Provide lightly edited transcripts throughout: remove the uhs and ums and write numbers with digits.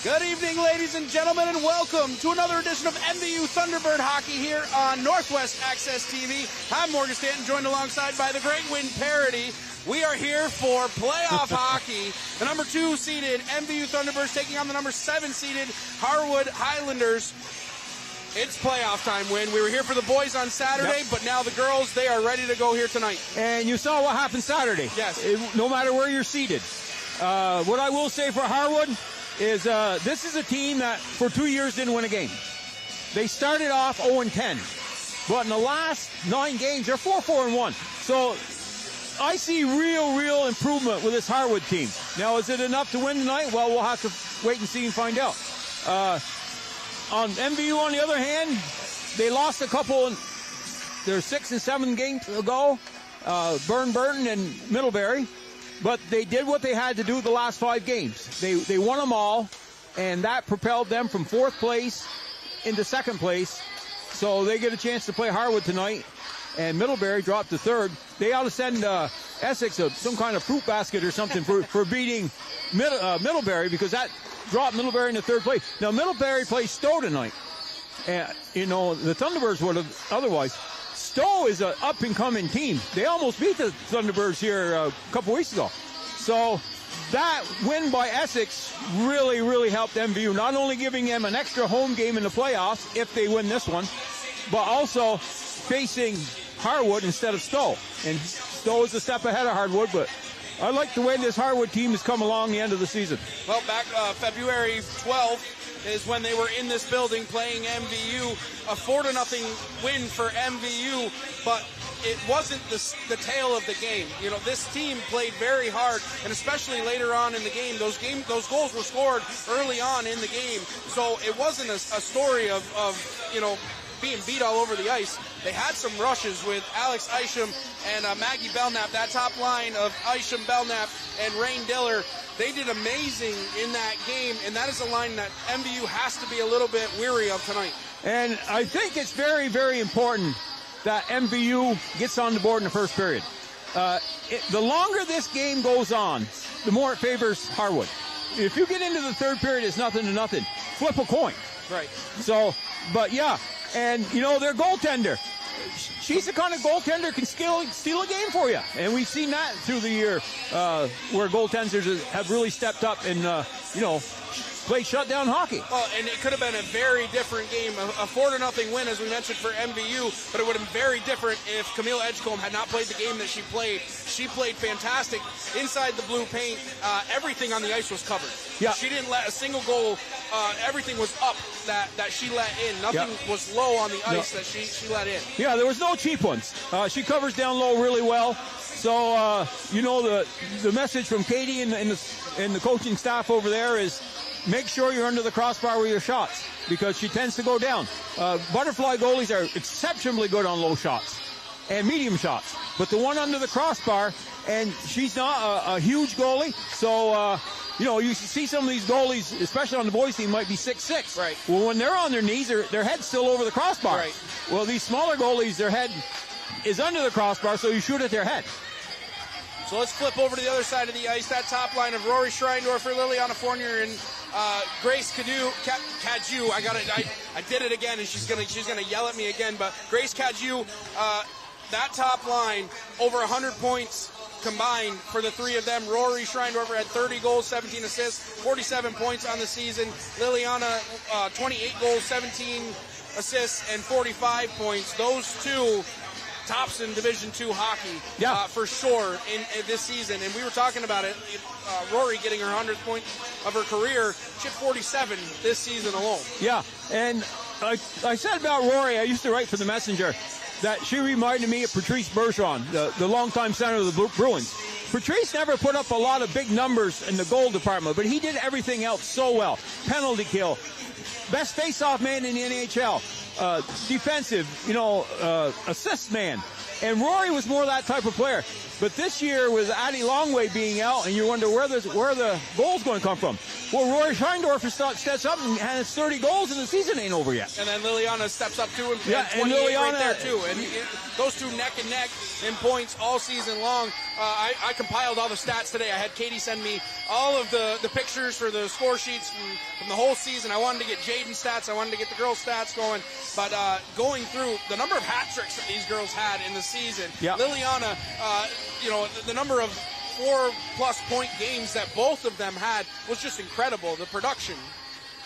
Good evening, ladies and gentlemen, and welcome to another edition of MVU Thunderbird Hockey here on Northwest Access TV. I'm Morgan Stanton, joined alongside by the Great Win Parody. We are here for playoff hockey. The number 2 seeded MVU Thunderbirds taking on the number 7 seeded Harwood Highlanders. It's playoff time, Win. We were here for the boys on Saturday, but now the girls, they are ready to go here tonight. And you saw what happened Saturday. Yes. No matter where you're seated. What I will say for Harwood is this is a team that for 2 years didn't win a game. They started off 0-10, but in the last 9 games, they're 4-4-1. So I see real improvement with this Harwood team. Now, is it enough to win tonight? Well, we'll have to wait and see and find out. On MVU, on the other hand, they lost a couple, their 6 and 7 games ago, Burton and Middlebury. But they did what they had to do the last 5 games. They won them all, and that propelled them from 4th place into 2nd place. So they get a chance to play Harwood tonight, and Middlebury dropped to 3rd. They ought to send Essex some kind of fruit basket or something for beating Middlebury, because that dropped Middlebury into 3rd place. Now, Middlebury plays Stowe tonight. And, you know, the Thunderbirds would have otherwise. Stowe is an up-and-coming team. They almost beat the Thunderbirds here a couple weeks ago. So that win by Essex really helped MVU, not only giving them an extra home game in the playoffs if they win this one, but also facing Harwood instead of Stowe. And Stowe is a step ahead of Harwood, but I like the way this Harwood team has come along the end of the season. Well, back February 12th is when they were in this building playing MVU. A 4-0 win for MVU, but it wasn't the tail of the game. You know, this team played very hard, and especially later on in the game, those goals were scored early on in the game. So it wasn't a story of you know, being beat all over the ice. They had some rushes with Alex Isham and Maggie Belknap. That top line of Isham, Belknap, and Rain Diller, they did amazing in that game, and that is a line that MVU has to be a little bit weary of tonight. And I think it's very important that MVU gets on the board in the first period. The longer this game goes on, the more it favors Harwood. If you get into the 3rd period, it's 0-0. Flip a coin. Right. So, but yeah, and you know, their goaltender, she's the kind of goaltender can steal a game for you. And we've seen that through the year where goaltenders have really stepped up and, you know, play shutdown hockey. Well, and it could have been a very different game, a 4-0 win, as we mentioned, for MVU, but it would have been very different if Camille Edgecombe had not played the game that she played. She played fantastic inside the blue paint. Everything on the ice was covered. Yeah. She didn't let a single goal. Everything was up that she let in. Nothing was low on the ice that she let in. Yeah, there was no cheap ones. She covers down low really well. So, you know, the message from Katie and the coaching staff over there is make sure you're under the crossbar with your shots, because she tends to go down. Butterfly goalies are exceptionally good on low shots and medium shots, but the one under the crossbar, and she's not a huge goalie, so you know, you see some of these goalies, especially on the boys team, might be 6'6". Right. Well, when they're on their knees, their head's still over the crossbar. Right. Well, these smaller goalies, their head is under the crossbar, so you shoot at their head. So let's flip over to the other side of the ice. That top line of Rory Schreindorfer, Liliana Fournier, and Grace Cadieux. I did it again, and she's gonna yell at me again. But Grace Cadieux, that top line, over 100 points combined for the 3 of them. Rory Schreindorfer had 30 goals, 17 assists, 47 points on the season. Liliana, 28 goals, 17 assists, and 45 points. Those 2 tops in Division II hockey, for sure, in this season. And we were talking about it, Rory getting her 100th point of her career. She had 47 this season alone. Yeah, and I said about Rory, I used to write for the Messenger, that she reminded me of Patrice Bergeron, the longtime center of the Bruins. Patrice never put up a lot of big numbers in the goal department, but he did everything else so well. Penalty kill, best face-off man in the NHL, defensive, you know, assist man. And Rory was more that type of player. But this year with Addie Longway being out, and you wonder where the goals going to come from. Well, Rory Scheindorfer steps up and has 30 goals, and the season ain't over yet. And then Liliana steps up too, and 28 and Liliana, right there too. And those two neck and neck in points all season long. I compiled all the stats today. I had Katie send me all of the pictures for the score sheets from the whole season. I wanted to get Jaden stats. I wanted to get the girls' stats going. But going through the number of hat tricks that these girls had in the season, Liliana, the number of 4+ point games that both of them had was just incredible. The production.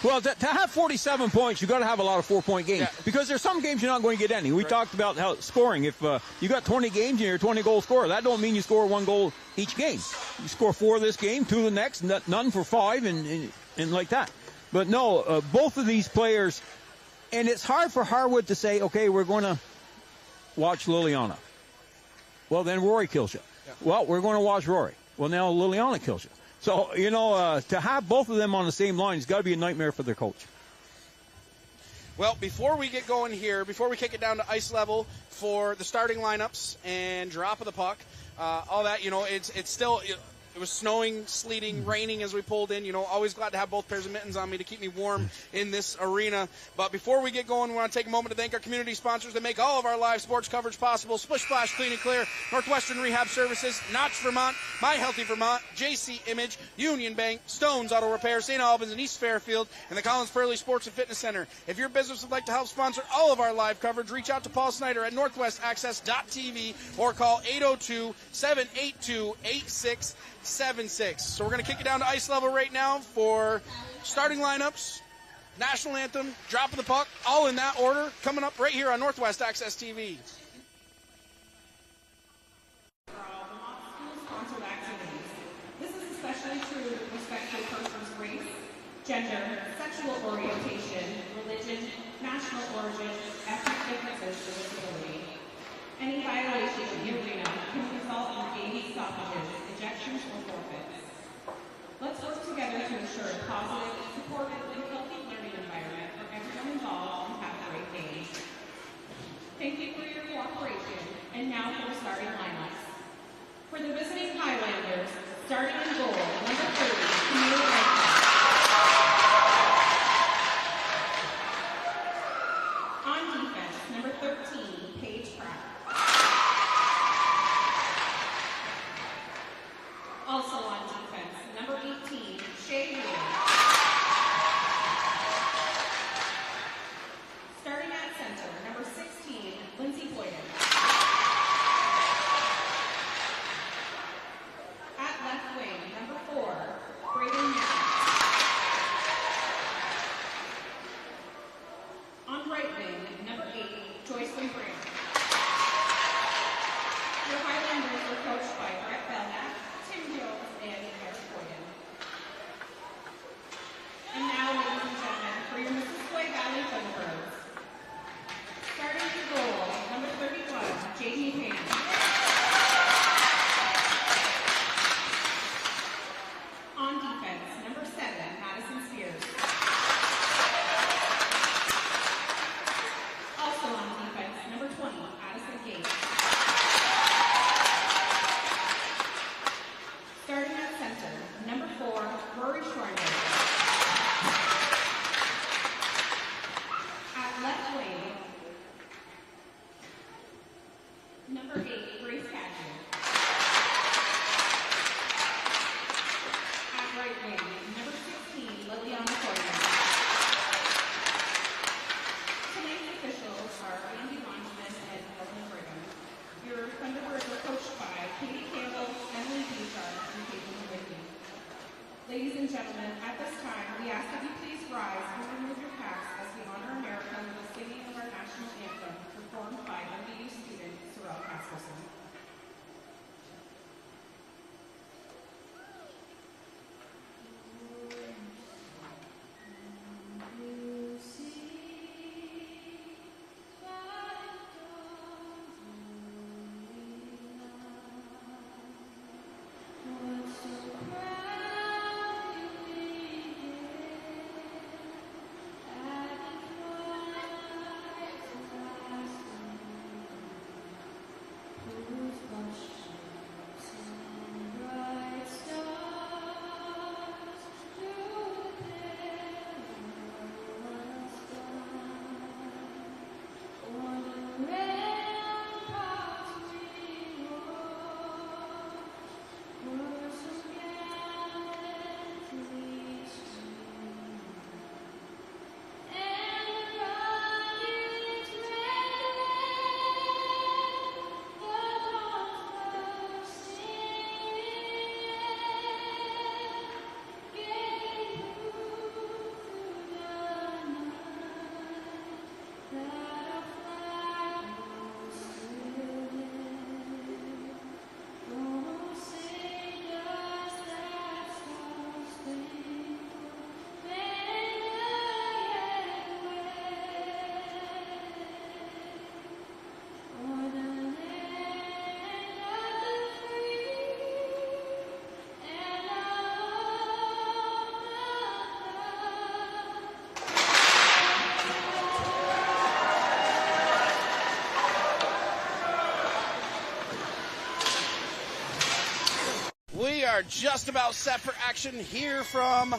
Well, to have 47 points, you got to have a lot of 4-point games because there's some games you're not going to get any. We talked about how scoring. If you got 20 games and you're a 20-goal scorer, that don't mean you score 1 goal each game. You score 4 this game, 2 the next, none for 5, and like that. But no, both of these players, and it's hard for Harwood to say, okay, we're going to watch Liliana. Well, then Rory kills you. Yeah. Well, we're going to watch Rory. Well, now Liliana kills you. So, to have both of them on the same line has got to be a nightmare for their coach. Well, before we get going here, before we kick it down to ice level for the starting lineups and drop of the puck, all that, it's still... It was snowing, sleeting, raining as we pulled in. Always glad to have both pairs of mittens on me to keep me warm in this arena. But before we get going, we want to take a moment to thank our community sponsors that make all of our live sports coverage possible. Splish Splash Clean and Clear, Northwestern Rehab Services, Notch Vermont, My Healthy Vermont, JC Image, Union Bank, Stones Auto Repair, St. Albans and East Fairfield, and the Collins Purley Sports and Fitness Center. If your business would like to help sponsor all of our live coverage, reach out to Paul Snyder at northwestaccess.tv or call 802-782-8676. So we're going to kick it down to ice level right now for starting lineups, national anthem, drop of the puck, all in that order, coming up right here on Northwest Access TV. Sponsored activities. This is especially true with respect to a person's race, gender, sexual orientation, religion, national origin, ethnic differences, or disability. Any violation in the arena can result in gaming stoppages, ejections, or forfeits. Let's work together to ensure a positive, supportive, and healthy learning environment for everyone involved and have a great day. Thank you for your cooperation, and now for the starting lineups. For the visiting Highlanders, starting in goal, number 30, Camille Rankin. On defense, number 13, Paige Pratt. Also on defense, number 18, Shay Williams. Starting at center, number 16, Lindsay Boyden. At left wing, number 4, Brayden Mann. On right wing, number 8, Joycelyn Brand. Your Highlanders are coached by Brett Belknap, Tim Jones, and Eric Boyden. And now, ladies and gentlemen, for your Mississauga Valley Thunderbirds. Starting to goal, number 31, J.D. Payne. On defense, number 7, Madison Spears. Also on defense, number 20, Addison Gates. Starting at center, number 4, Rory Schreiner. At left wing, number 8, Grace Cadger. At right wing, number 16, Liliana Corder. Tonight's officials are Andy Bonchman and Ellen Brigham. Your Thunderbirds are coached by Katie Campbell, Emily Bouchard, and Caitlin Whitney. Ladies and gentlemen, at this time, we ask that you please rise and remove your caps as we honor America with the singing of our national anthem, performed by MVU student Sorrel Casperson. are just about set for action here from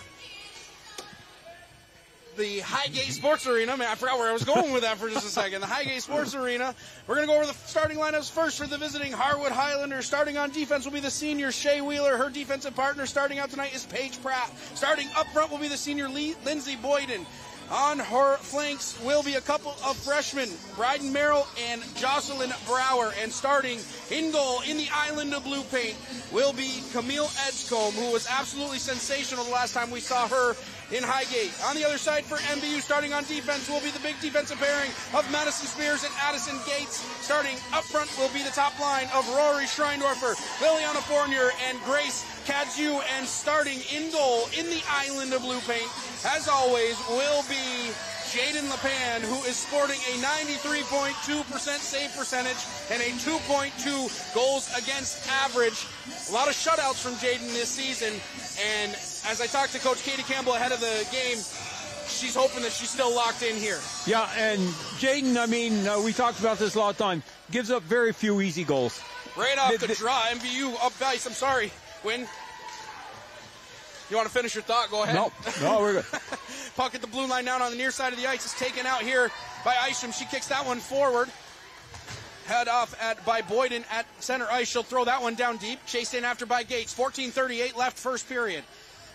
the Highgate Sports Arena. Man, I forgot where I was going with that for just a second. The Highgate Sports Arena. We're going to go over the starting lineups first for the visiting Harwood Highlanders. Starting on defense will be the senior Shea Wheeler. Her defensive partner starting out tonight is Paige Pratt. Starting up front will be the senior Lindsay Boyden. On her flanks will be a couple of freshmen, Bryden Merrill and Jocelyn Brower. And starting in goal in the Island of Blue Paint will be Camille Edgecombe, who was absolutely sensational the last time we saw her in Highgate. On the other side for MVU, starting on defense, will be the big defensive pairing of Madison Spears and Addison Gates. Starting up front will be the top line of Rory Schreindorfer, Liliana Fournier, and Grace Cadju. And starting in goal in the Island of Blue Paint, as always, will be Jaden Lepan, who is sporting a 93.2% save percentage and a 2.2 goals against average. A lot of shutouts from Jaden this season, and as I talked to Coach Katie Campbell ahead of the game, she's hoping that she's still locked in here. Yeah, and Jaden, I mean, we talked about this a lot of time, gives up very few easy goals. Right off the draw, MVU up ice. I'm sorry, Wynn. You want to finish your thought? Go ahead. No, we're good. Puck at the blue line down on the near side of the ice is taken out here by Isham. She kicks that one forward. Head off by Boyden at center ice. She'll throw that one down deep. Chased in after by Gates. 14:38 left first period.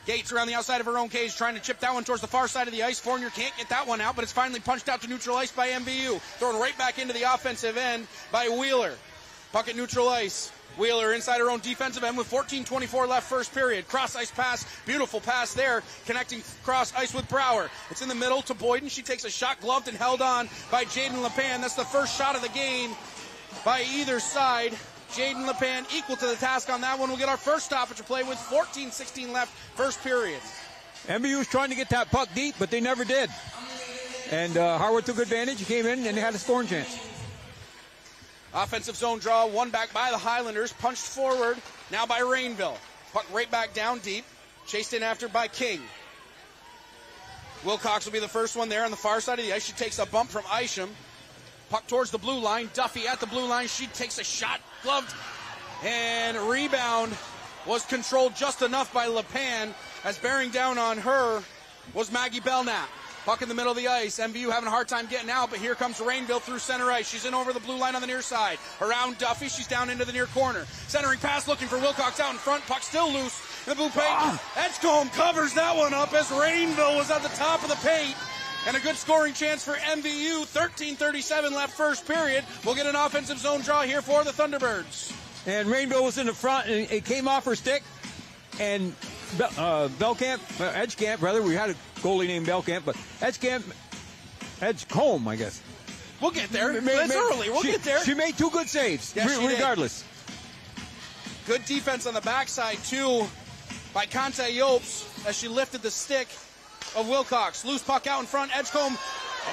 Gates around the outside of her own cage trying to chip that one towards the far side of the ice. Fournier can't get that one out, but it's finally punched out to neutral ice by MVU. Thrown right back into the offensive end by Wheeler. Puck at neutral ice. Wheeler inside her own defensive end with 14:24 left first period. Cross ice pass, beautiful pass there, connecting cross ice with Brower. It's in the middle to Boyden. She takes a shot, gloved and held on by Jaden Lepan. That's the first shot of the game by either side. Jaden Lepan equal to the task on that one. We'll get our first stoppage of play with 14:16 left first period. MVU was trying to get that puck deep, but they never did. And Harwood took advantage. He came in and they had a scoring chance. Offensive zone draw, one back by the Highlanders, punched forward, now by Rainville. Puck right back down deep, chased in after by King. Wilcox will be the first one there on the far side of the ice. She takes a bump from Isham. Puck towards the blue line, Duffy at the blue line. She takes a shot, gloved, and rebound was controlled just enough by Lepan, as bearing down on her was Maggie Belknap. Puck in the middle of the ice. MVU having a hard time getting out, but here comes Rainville through center ice. She's in over the blue line on the near side. Around Duffy, she's down into the near corner. Centering pass looking for Wilcox out in front. Puck still loose in the blue paint. Edgecombe covers that one up as Rainville was at the top of the paint. And a good scoring chance for MVU. 13:37 left first period. We'll get an offensive zone draw here for the Thunderbirds. And Rainville was in the front, and it came off her stick. And Edgecamp, rather, we had a goalie named Belkamp, but Edgecombe, I guess. We'll get there. It's early. We'll get there. She made two good saves, regardless. Good defense on the backside, too, by Kanta Yopes as she lifted the stick of Wilcox. Loose puck out in front. Edgecombe,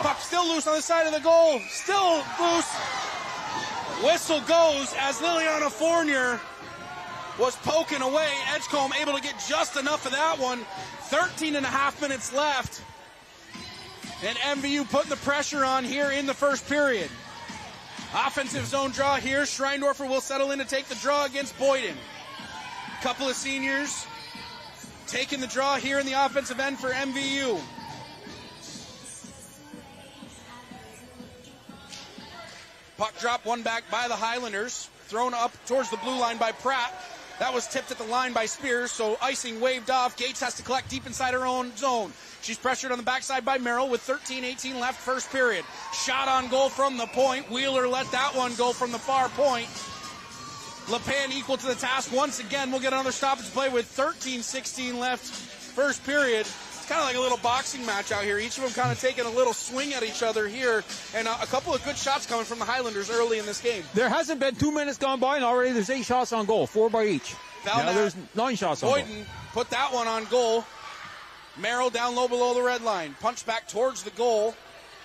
puck still loose on the side of the goal. Still loose. Whistle goes as Liliana Fournier was poking away. Edgecombe able to get just enough of that one. 13 and a half minutes left. And MVU putting the pressure on here in the first period. Offensive zone draw here. Schreindorfer will settle in to take the draw against Boyden. Couple of seniors taking the draw here in the offensive end for MVU. Puck drop, one back by the Highlanders. Thrown up towards the blue line by Pratt. That was tipped at the line by Spears, so icing waved off. Gates has to collect deep inside her own zone. She's pressured on the backside by Merrill with 13:18 left first period. Shot on goal from the point. Wheeler let that one go from the far point. Lepan equal to the task once again. We'll get another stoppage play with 13:16 left first period. It's kind of like a little boxing match out here. Each of them kind of taking a little swing at each other here. And a couple of good shots coming from the Highlanders early in this game. There hasn't been 2 minutes gone by, and already there's 8 shots on goal, 4 by each. Now there's 9 shots on goal. Boyden put that one on goal. Merrill down low below the red line. Punched back towards the goal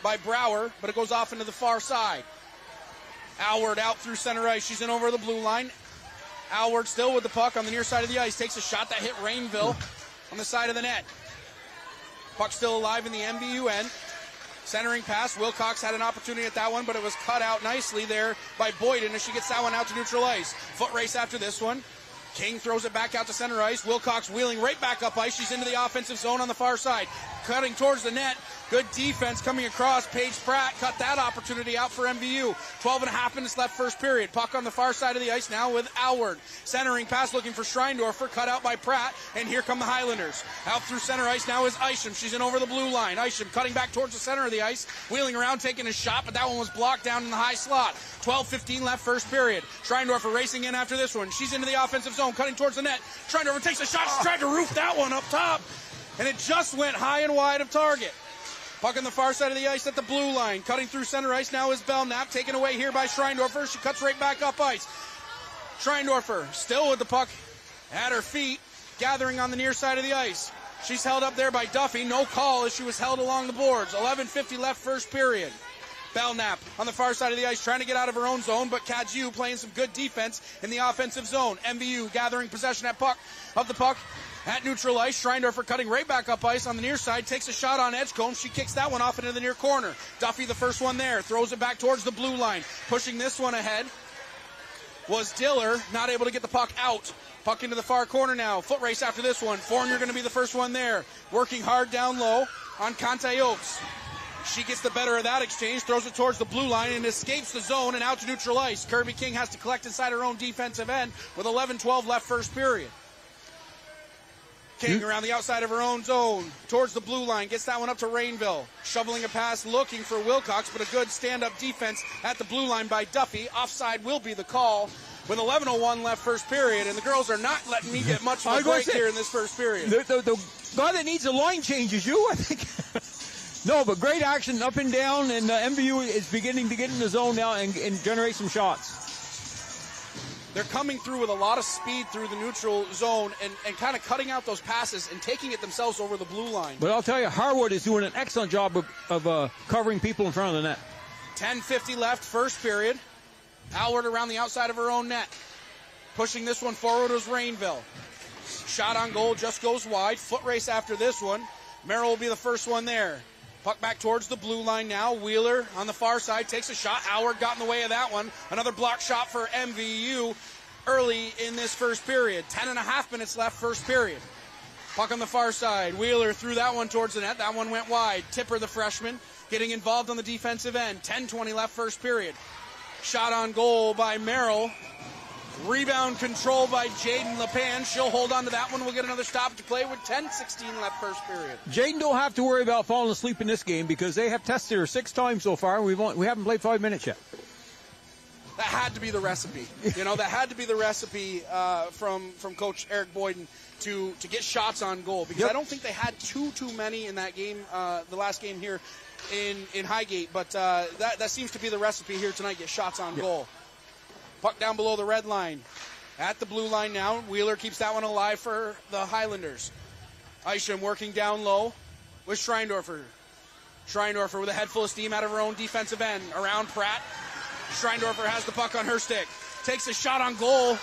by Brower, but it goes off into the far side. Alward out through center ice. She's in over the blue line. Alward still with the puck on the near side of the ice. Takes a shot that hit Rainville on the side of the net. Puck still alive in the MVU end. Centering pass. Wilcox had an opportunity at that one, but it was cut out nicely there by Boyden as she gets that one out to neutral ice. Foot race after this one. King throws it back out to center ice. Wilcox wheeling right back up ice. She's into the offensive zone on the far side. Cutting towards the net. Good defense coming across. Paige Pratt cut that opportunity out for MVU. 12.5 minutes left first period. Puck on the far side of the ice now with Harwood. Centering pass looking for Schreindorfer. Cut out by Pratt. And here come the Highlanders. Out through center ice now is Isham. She's in over the blue line. Isham cutting back towards the center of the ice. Wheeling around, taking a shot, but that one was blocked down in the high slot. 12:15 left first period. Schreindorfer racing in after this one. She's into the offensive zone, cutting towards the net. Schreindorfer takes a shot. She tried to roof that one up top. And it just went high and wide of target. Puck on the far side of the ice at the blue line. Cutting through center ice now is Belknap. Taken away here by Schreindorfer. She cuts right back up ice. Schreindorfer still with the puck at her feet. Gathering on the near side of the ice. She's held up there by Duffy. No call as she was held along the boards. 11:50 left first period. Belknap on the far side of the ice trying to get out of her own zone, but Cadieux playing some good defense in the offensive zone. MVU gathering possession of the puck at neutral ice. Schreindorfer cutting right back up ice on the near side, takes a shot on Edgecombe. She kicks that one off into the near corner. Duffy the first one there, throws it back towards the blue line. Pushing this one ahead was Diller, not able to get the puck out. Puck into the far corner now. Foot race after this one. Fournier going to be the first one there. Working hard down low on Conte Oaks. She gets the better of that exchange, throws it towards the blue line and escapes the zone and out to neutral ice. Kirby King has to collect inside her own defensive end with 11:12 left first period. King around the outside of her own zone towards the blue line, gets that one up to Rainville. Shoveling a pass looking for Wilcox, but a good stand-up defense at the blue line by Duffy. Offside will be the call with 11:01 left first period, and the girls are not letting me get much of a break here in this first period. The guy that needs a line change is you, I think. No, but great action up and down, and MVU is beginning to get in the zone now and generate some shots. They're coming through with a lot of speed through the neutral zone and kind of cutting out those passes and taking it themselves over the blue line. But I'll tell you, Harwood is doing an excellent job of covering people in front of the net. 10:50 left first period. Harwood around the outside of her own net. Pushing this one forward was Rainville. Shot on goal just goes wide. Foot race after this one. Merrill will be the first one there. Puck back towards the blue line now. Wheeler on the far side takes a shot. Howard got in the way of that one. Another block shot for MVU early in this first period. 10.5 minutes left first period. Puck on the far side. Wheeler threw that one towards the net. That one went wide. Tipper, the freshman, getting involved on the defensive end. 10:20 left first period. Shot on goal by Merrill. Rebound control by Jaden LePan. She'll hold on to that one. We'll get another stop to play with 10:16 left first period. Jaden don't have to worry about falling asleep in this game because they have tested her 6 times so far. We haven't played 5 minutes yet. That had to be the recipe. That had to be the recipe from Coach Eric Boyden to get shots on goal, because I don't think they had too many in that game, the last game here in Highgate. But that seems to be the recipe here tonight. Get shots on goal. Puck down below the red line. At the blue line now. Wheeler keeps that one alive for the Highlanders. Isham working down low with Schreindorfer. Schreindorfer with a head full of steam out of her own defensive end. Around Pratt. Schreindorfer has the puck on her stick. Takes a shot on goal.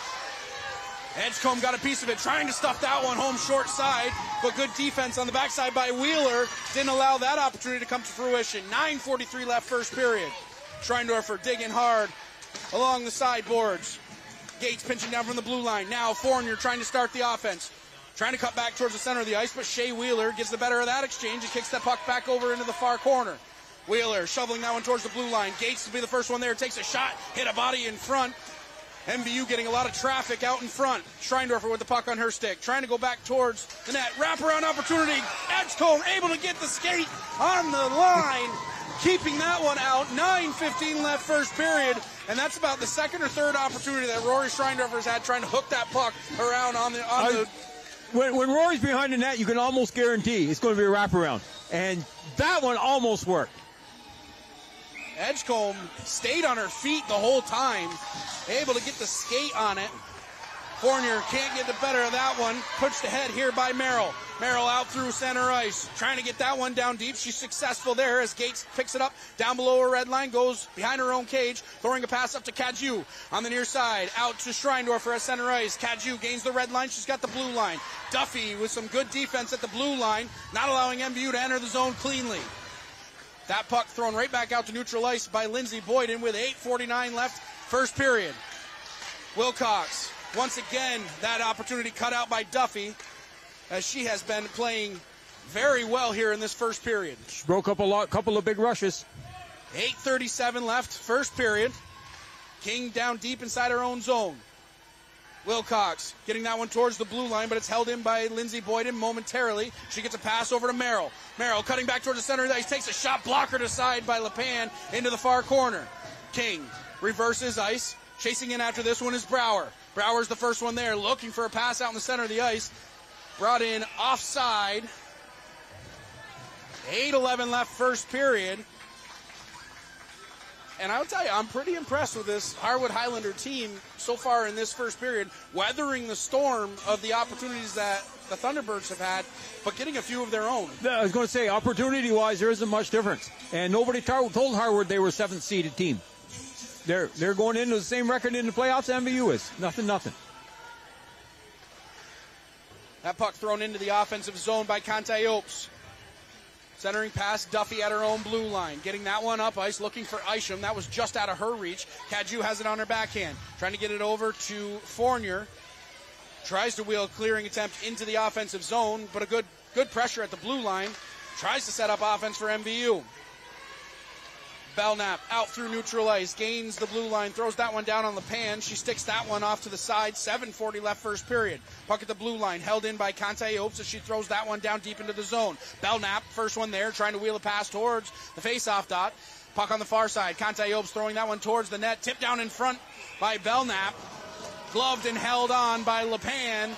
Edgecombe got a piece of it. Trying to stuff that one home short side. But good defense on the backside by Wheeler. Didn't allow that opportunity to come to fruition. 9:43 left first period. Schreindorfer digging hard along the sideboards. Gates pinching down from the blue line. Now Fournier trying to start the offense. Trying to cut back towards the center of the ice, but Shea Wheeler gets the better of that exchange and kicks that puck back over into the far corner. Wheeler shoveling that one towards the blue line. Gates to be the first one there. Takes a shot. Hit a body in front. MVU getting a lot of traffic out in front. Schreindorfer with the puck on her stick. Trying to go back towards the net. Wraparound opportunity. Edgecombe able to get the skate on the line. Keeping that one out. 9:15 left first period. And that's about the second or third opportunity that Rory Schreindorfer's had trying to hook that puck around on the When Rory's behind the net, you can almost guarantee it's going to be a wraparound. And that one almost worked. Edgecombe stayed on her feet the whole time, able to get the skate on it. Fournier can't get the better of that one. Pushed ahead here by Merrill. Merrill out through center ice, trying to get that one down deep. She's successful there as Gates picks it up down below her red line, goes behind her own cage, throwing a pass up to Cadieux on the near side. Out to Schreindorfer at center ice. Cadieux gains the red line. She's got the blue line. Duffy with some good defense at the blue line, not allowing MVU to enter the zone cleanly. That puck thrown right back out to neutral ice by Lindsay Boyden with 8:49 left first period. Wilcox Once again, that opportunity cut out by Duffy, as she has been playing very well here in this first period. She broke up a couple of big rushes. 8:37 left, first period. King down deep inside her own zone. Wilcox getting that one towards the blue line, but it's held in by Lindsey Boyden momentarily. She gets a pass over to Merrill. Merrill cutting back towards the center of the ice, takes a shot, blocker aside by LePan into the far corner. King reverses ice. Chasing in after this one is Brower. Brower's the first one there, looking for a pass out in the center of the ice. Brought in offside. 8:11 left first period. And I'll tell you, I'm pretty impressed with this Harwood Highlander team so far in this first period, weathering the storm of the opportunities that the Thunderbirds have had, but getting a few of their own. I was going to say, opportunity-wise, there isn't much difference. And nobody told Harwood they were a 7th-seeded team. They're going into the same record in the playoffs MVU is. Nothing. That puck thrown into the offensive zone by Conte-Opes. Centering pass, Duffy at her own blue line. Getting that one up ice, looking for Isham. That was just out of her reach. Cadieux has it on her backhand. Trying to get it over to Fournier. Tries to wheel a clearing attempt into the offensive zone, but a good pressure at the blue line. Tries to set up offense for MVU. Belknap out through neutral ice, gains the blue line, throws that one down on LePan. She sticks that one off to the side. 7:40 left first period. Puck at the blue line, held in by Conte-Opes as she throws that one down deep into the zone. Belknap, first one there, trying to wheel a pass towards the face-off dot. Puck on the far side. Conte-Opes throwing that one towards the net. Tipped down in front by Belknap. Gloved and held on by LePan.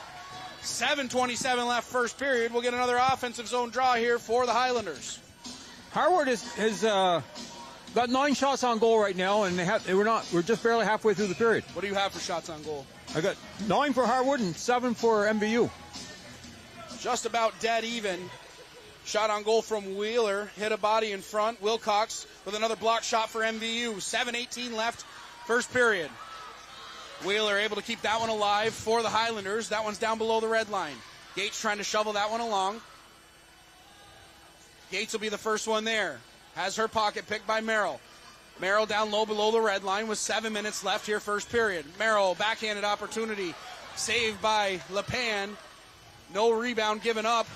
7:27 left first period. We'll get another offensive zone draw here for the Highlanders. Harwood has got 9 shots on goal right now, and we're just barely halfway through the period. What do you have for shots on goal? I got 9 for Harwood and 7 for MVU. Just about dead even. Shot on goal from Wheeler, hit a body in front. Wilcox with another block shot for MVU. 7:18 left first period. Wheeler able to keep that one alive for the Highlanders. That one's down below the red line. Gates trying to shovel that one along. Gates will be the first one there. Has her pocket picked by Merrill. Merrill down low below the red line with 7 minutes left here first period. Merrill, backhanded opportunity. Saved by LePan. No rebound given up.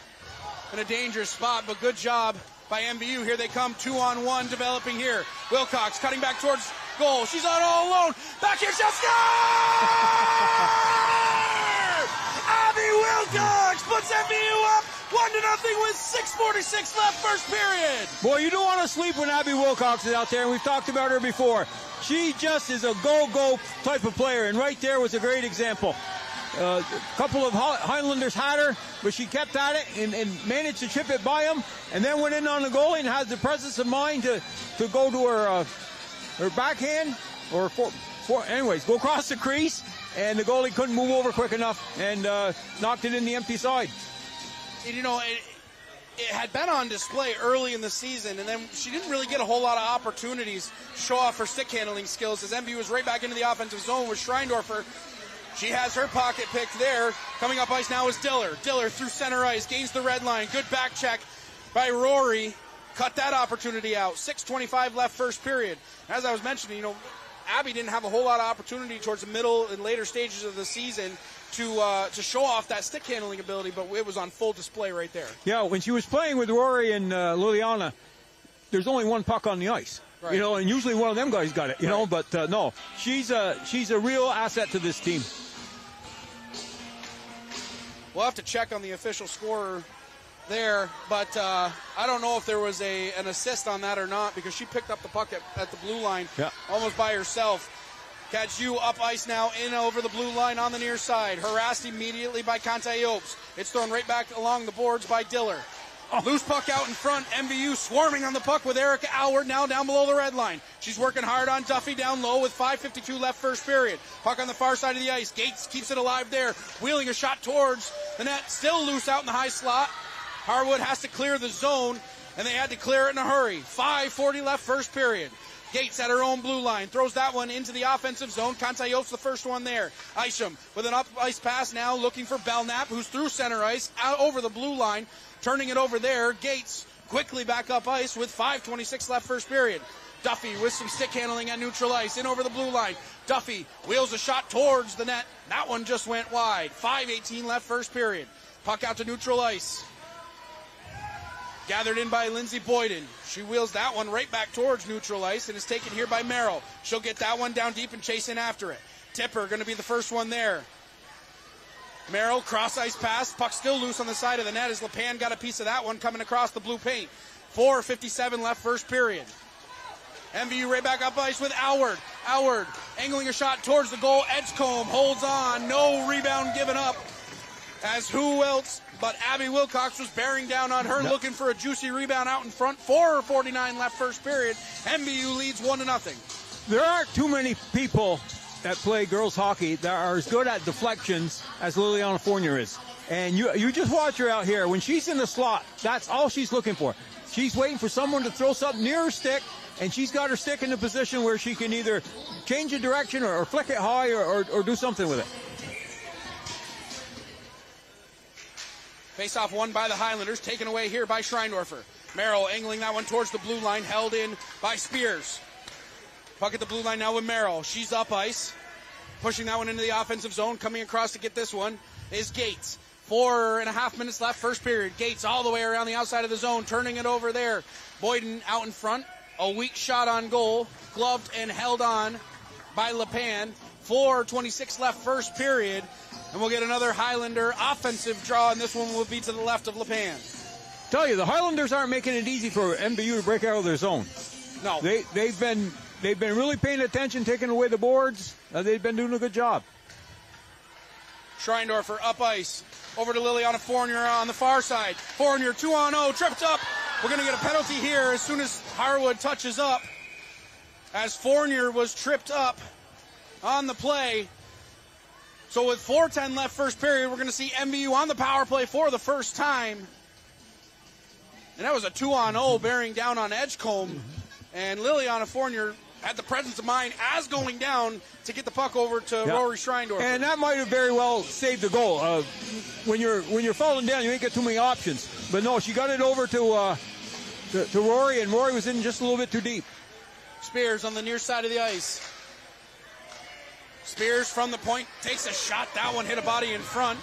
In a dangerous spot, but good job by MVU. Here they come, 2-on-1 developing here. Wilcox cutting back towards goal. She's on all alone. Back here, she'll score! Abby Wilcox puts MVU up 1-0 with 6:46 left first period. Boy, you don't want to sleep when Abby Wilcox is out there, and we've talked about her before. She just is a go-go type of player, and right there was a great example. A couple of Highlanders had her, but she kept at it and managed to chip it by them, and then went in on the goalie and has the presence of mind to go to her backhand, or anyways, go across the crease, and the goalie couldn't move over quick enough and knocked it in the empty side. You know, it had been on display early in the season, and then she didn't really get a whole lot of opportunities to show off her stick handling skills as MVU was right back into the offensive zone with Schreindorfer. She has her pocket picked there. Coming up ice now is Diller. Diller through center ice, gains the red line. Good back check by Rory. Cut that opportunity out. 6:25 left first period. As I was mentioning, you know, Abby didn't have a whole lot of opportunity towards the middle and later stages of the season to show off that stick handling ability, but it was on full display right there. Yeah, when she was playing with Rory and Liliana, there's only one puck on the ice. Right. You know, and usually one of them guys got it, you know, but no, she's a real asset to this team. We'll have to check on the official scorer there, but I don't know if there was an assist on that or not, because she picked up the puck at the blue line almost by herself. Cadieux up ice now, in over the blue line on the near side. Harassed immediately by Conte-Opes. It's thrown right back along the boards by Diller. Loose puck out in front. MVU swarming on the puck with Erica Alward now down below the red line. She's working hard on Duffy down low with 5:52 left first period. Puck on the far side of the ice. Gates keeps it alive there. Wheeling a shot towards the net. Still loose out in the high slot. Harwood has to clear the zone, and they had to clear it in a hurry. 5:40 left first period. Gates at her own blue line. Throws that one into the offensive zone. Conte-Opes the first one there. Isham with an up ice pass now looking for Belknap, who's through center ice, out over the blue line. Turning it over there. Gates quickly back up ice with 5:26 left first period. Duffy with some stick handling at neutral ice, in over the blue line. Duffy wheels a shot towards the net. That one just went wide. 5:18 left first period. Puck out to neutral ice. Gathered in by Lindsay Boyden. She wheels that one right back towards neutral ice and is taken here by Merrill. She'll get that one down deep and chase in after it. Tipper going to be the first one there. Merrill, cross ice pass. Puck still loose on the side of the net as LePan got a piece of that one coming across the blue paint. 4:57 left first period. MVU right back up ice with Howard. Howard angling a shot towards the goal. Edgecombe holds on. No rebound given up. As who else but Abby Wilcox was bearing down on her, looking for a juicy rebound out in front. 4:49 left first period. MVU leads 1-0. There aren't too many people that play girls hockey that are as good at deflections as Liliana Fournier is. And you just watch her out here. When she's in the slot, that's all she's looking for. She's waiting for someone to throw something near her stick, and she's got her stick in a position where she can either change the direction or flick it high or do something with it. Face-off won by the Highlanders, taken away here by Schreindorfer. Merrill angling that one towards the blue line, held in by Spears. Puck at the blue line now with Merrill. She's up ice, pushing that one into the offensive zone. Coming across to get this one is Gates. 4.5 minutes left first period. Gates all the way around the outside of the zone, turning it over there. Boyden out in front. A weak shot on goal, gloved and held on by LePan. 4:26 left first period. And we'll get another Highlander offensive draw, and this one will be to the left of LePan. Tell you, the Highlanders aren't making it easy for MVU to break out of their zone. No. They've been really paying attention, taking away the boards. They've been doing a good job. Schreindorfer up ice. Over to Liliana Fournier on the far side. Fournier 2-on-0, tripped up. We're going to get a penalty here as soon as Harwood touches up. As Fournier was tripped up on the play. So with 4:10 left first period, we're going to see MVU on the power play for the first time. And that was a 2-on-0 bearing down on Edgecombe. And Liliana Fournier had the presence of mind as going down to get the puck over to Rory Schreindorfer. And that might have very well saved the goal. When you're falling down, you ain't got too many options. But no, she got it over to Rory, and Rory was in just a little bit too deep. Spears on the near side of the ice. Spears from the point takes a shot. That one hit a body in front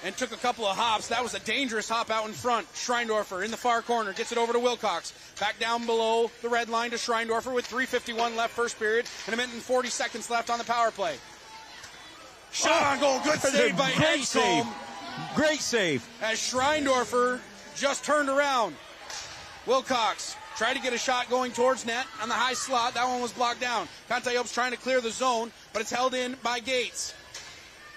and took a couple of hops. That was a dangerous hop out in front. Schreindorfer in the far corner gets it over to Wilcox. Back down below the red line to Schreindorfer with 3:51 left first period and 1 minute and 40 seconds left on the power play. Shot on goal. Good save by Edgecombe. Great save. As Schreindorfer just turned around. Wilcox tried to get a shot going towards net on the high slot. That one was blocked down. Conte-Opes trying to clear the zone, but it's held in by Gates.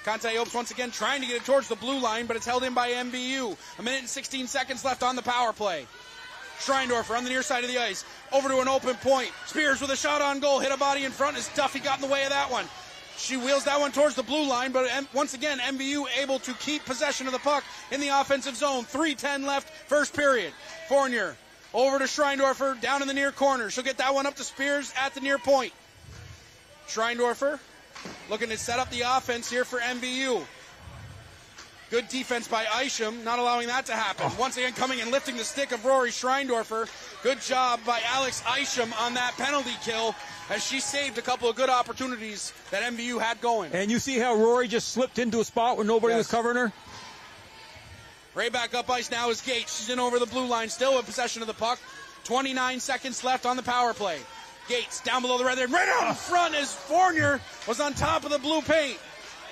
Conte-Opes once again trying to get it towards the blue line, but it's held in by MVU. 1 minute and 16 seconds left on the power play. Schreindorfer on the near side of the ice. Over to an open point. Spears with a shot on goal. Hit a body in front as Duffy got in the way of that one. She wheels that one towards the blue line, but once again, MVU able to keep possession of the puck in the offensive zone. 3:10 left first period. Fournier over to Schreindorfer down in the near corner. She'll get that one up to Spears at the near point. Schreindorfer looking to set up the offense here for MVU. Good defense by Isham, not allowing that to happen. Once again, coming and lifting the stick of Rory Schreindorfer. Good job by Alex Isham on that penalty kill as she saved a couple of good opportunities that MVU had going. And you see how Rory just slipped into a spot where nobody was covering her? Right back up ice now is Gates. She's in over the blue line, still in possession of the puck. 29 seconds left on the power play. Gates down below the red there, right out in front as Fournier was on top of the blue paint.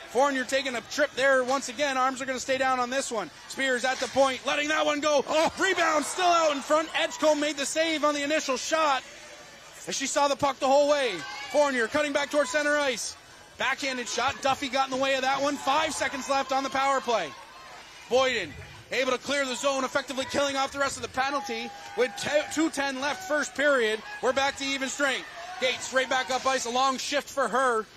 Fournier taking a trip there once again. Arms are going to stay down on this one. Spears at the point, letting that one go. Rebound still out in front. Edgecombe made the save on the initial shot as she saw the puck the whole way. Fournier cutting back towards center ice. Backhanded shot. Duffy got in the way of that one. 5 seconds left on the power play. Boyden able to clear the zone, effectively killing off the rest of the penalty with 2:10 left first period. We're back to even strength. Gates right back up ice. A long shift for her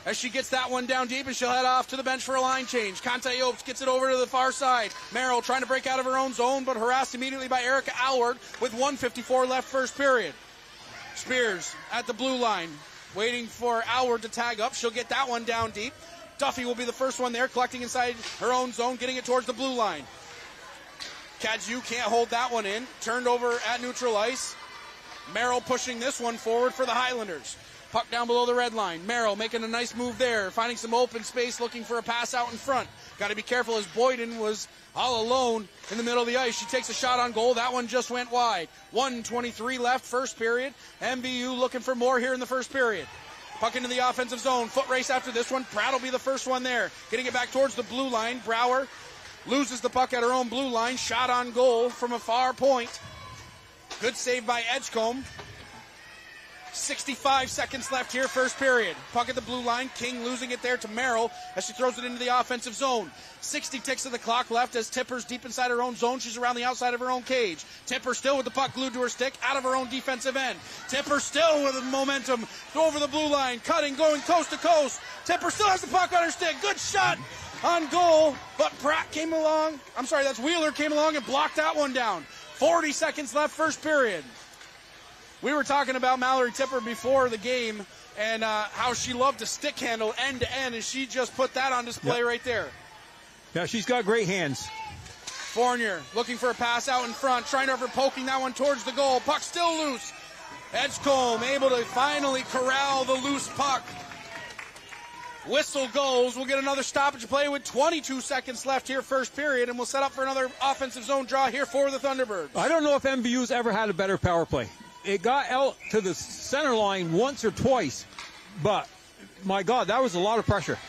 as she gets that one down deep, and she'll head off to the bench for a line change. Conte-Opes gets it over to the far side. Merrill trying to break out of her own zone, but harassed immediately by Erica Howard with 1:54 left first period. Spears at the blue line, waiting for Howard to tag up. She'll get that one down deep. Duffy will be the first one there, collecting inside her own zone, getting it towards the blue line. Kadju can't hold that one in. Turned over at neutral ice. Merrill pushing this one forward for the Highlanders. Puck down below the red line. Merrill making a nice move there, finding some open space, looking for a pass out in front. Got to be careful as Boyden was all alone in the middle of the ice. She takes a shot on goal. That one just went wide. 1:23 left, first period. MVU looking for more here in the first period. Puck into the offensive zone. Foot race after this one. Pratt will be the first one there. Getting it back towards the blue line. Brower loses the puck at her own blue line. Shot on goal from a far point. Good save by Edgecombe. 65 seconds left here, first period. Puck at the blue line. King losing it there to Merrill as she throws it into the offensive zone. 60 ticks of the clock left as Tipper's deep inside her own zone. She's around the outside of her own cage. Tipper still with the puck glued to her stick out of her own defensive end. Tipper still with the momentum over the blue line. Cutting, going coast to coast. Tipper still has the puck on her stick. Good shot on goal, but Pratt came along. I'm sorry, that's Wheeler came along and blocked that one down. 40 seconds left, first period. We were talking about Mallory Tipper before the game and how she loved to stick handle end to end, and she just put that on display right there. Yeah, she's got great hands. Fournier looking for a pass out in front, trying over poking that one towards the goal. Puck still loose. Edgecombe able to finally corral the loose puck. Whistle goes. We'll get another stoppage play with 22 seconds left here, first period, and we'll set up for another offensive zone draw here for the Thunderbirds. I don't know if MVU's ever had a better power play. It got out to the center line once or twice, but my God, that was a lot of pressure.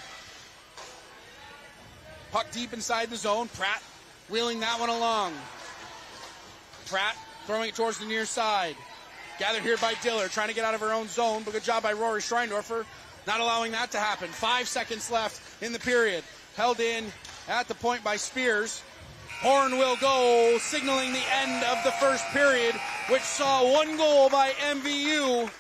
Puck deep inside the zone. Pratt wheeling that one along. Pratt throwing it towards the near side. Gathered here by Diller, trying to get out of her own zone, but good job by Rory Schreindorfer, not allowing that to happen. 5 seconds left in the period. Held in at the point by Spears. Horn will go, signaling the end of the first period, which saw one goal by MVU.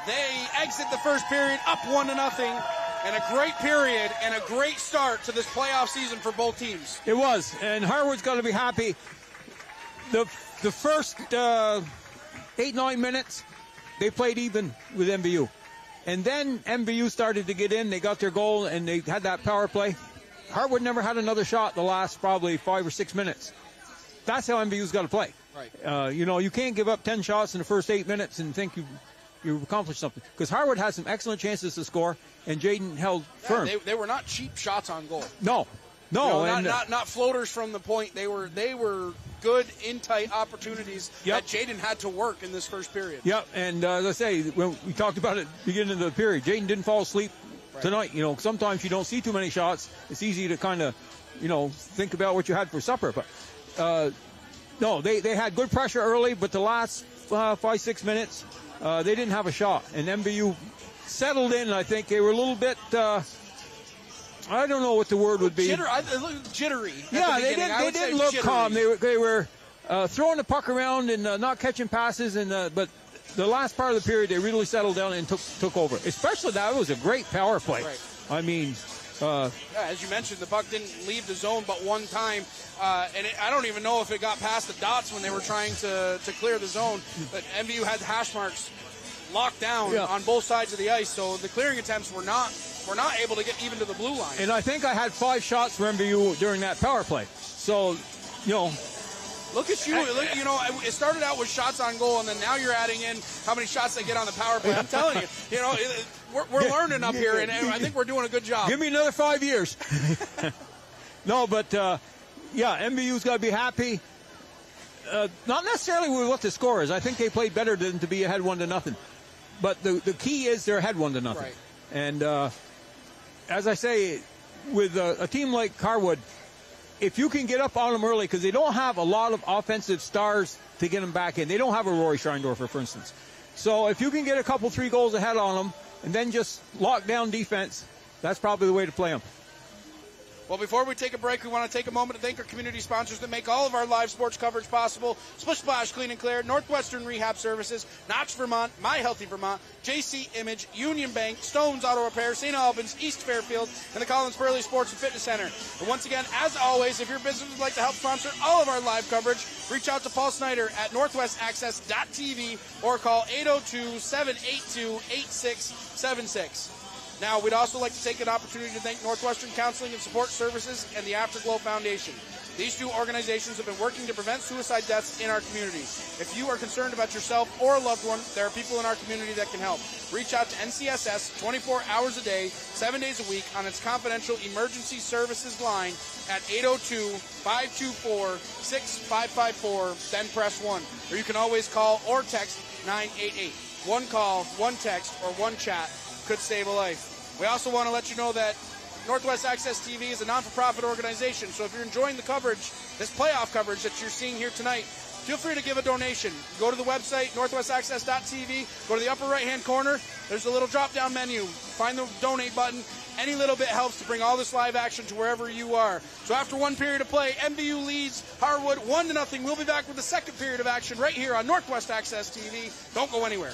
They exit the first period up 1-0, and a great period and a great start to this playoff season for both teams. It was, and Harwood's got to be happy. The first 8-9 minutes, they played even with MVU. And then MVU started to get in, they got their goal, and they had that power play. Harwood never had another shot the last probably 5 or 6 minutes. That's how MVU's got to play. Right. You can't give up 10 shots in the first 8 minutes and think you've accomplished something. Because Harwood had some excellent chances to score, and Jaden held firm. They were not cheap shots on goal. No. Not floaters from the point. They were good, in-tight opportunities that Jaden had to work in this first period. Yep, and as I say, when we talked about it beginning of the period, Jaden didn't fall asleep tonight. Sometimes you don't see too many shots. It's easy to kind of, think about what you had for supper. But, no, they had good pressure early, but the last 5-6 minutes, they didn't have a shot. And MVU settled in, I think. They were a little bit... I don't know what the word would be. Jittery. Yeah, they didn't look calm. They were throwing the puck around and not catching passes. But the last part of the period, they really settled down and took over. Especially that was a great power play. Right. I mean, as you mentioned, the puck didn't leave the zone but one time, and I don't even know if it got past the dots when they were trying to clear the zone. But MVU had the hash marks locked down on both sides of the ice, so the clearing attempts were not able to get even to the blue line. And I think I had 5 shots for MVU during that power play. So, look at you. It started out with shots on goal, and then now you're adding in how many shots they get on the power play. I'm telling you, we're learning up here, and I think we're doing a good job. Give me another 5 years. No, but, MVU's got to be happy. Not necessarily with what the score is. I think they played better than to be ahead 1-0. But the key is they're ahead 1-0. Right. And as I say, with a team like Harwood, if you can get up on them early, because they don't have a lot of offensive stars to get them back in. They don't have a Rory Schreindorfer, for instance. So if you can get a couple, 3 goals ahead on them and then just lock down defense, that's probably the way to play them. Well, before we take a break, we want to take a moment to thank our community sponsors that make all of our live sports coverage possible. Splish Splash Clean and Clear, Northwestern Rehab Services, Notch Vermont, My Healthy Vermont, JC Image, Union Bank, Stones Auto Repair, St. Albans, East Fairfield, and the Collins Burley Sports and Fitness Center. And once again, as always, if your business would like to help sponsor all of our live coverage, reach out to Paul Snyder at northwestaccess.tv or call 802-782-8676. Now, we'd also like to take an opportunity to thank Northwestern Counseling and Support Services and the Afterglow Foundation. These two organizations have been working to prevent suicide deaths in our community. If you are concerned about yourself or a loved one, there are people in our community that can help. Reach out to NCSS 24 hours a day, 7 days a week on its confidential emergency services line at 802-524-6554, then press 1. Or you can always call or text 988. One call, one text, or one chat could save a life. We also want to let you know that Northwest Access TV is a non-for-profit organization, so if you're enjoying the coverage, this playoff coverage that you're seeing here tonight, feel free to give a donation. Go to the website, northwestaccess.tv, go to the upper right-hand corner, there's a little drop-down menu. Find the donate button. Any little bit helps to bring all this live action to wherever you are. So after one period of play, MVU leads Harwood 1-0. We'll be back with the second period of action right here on Northwest Access TV. Don't go anywhere.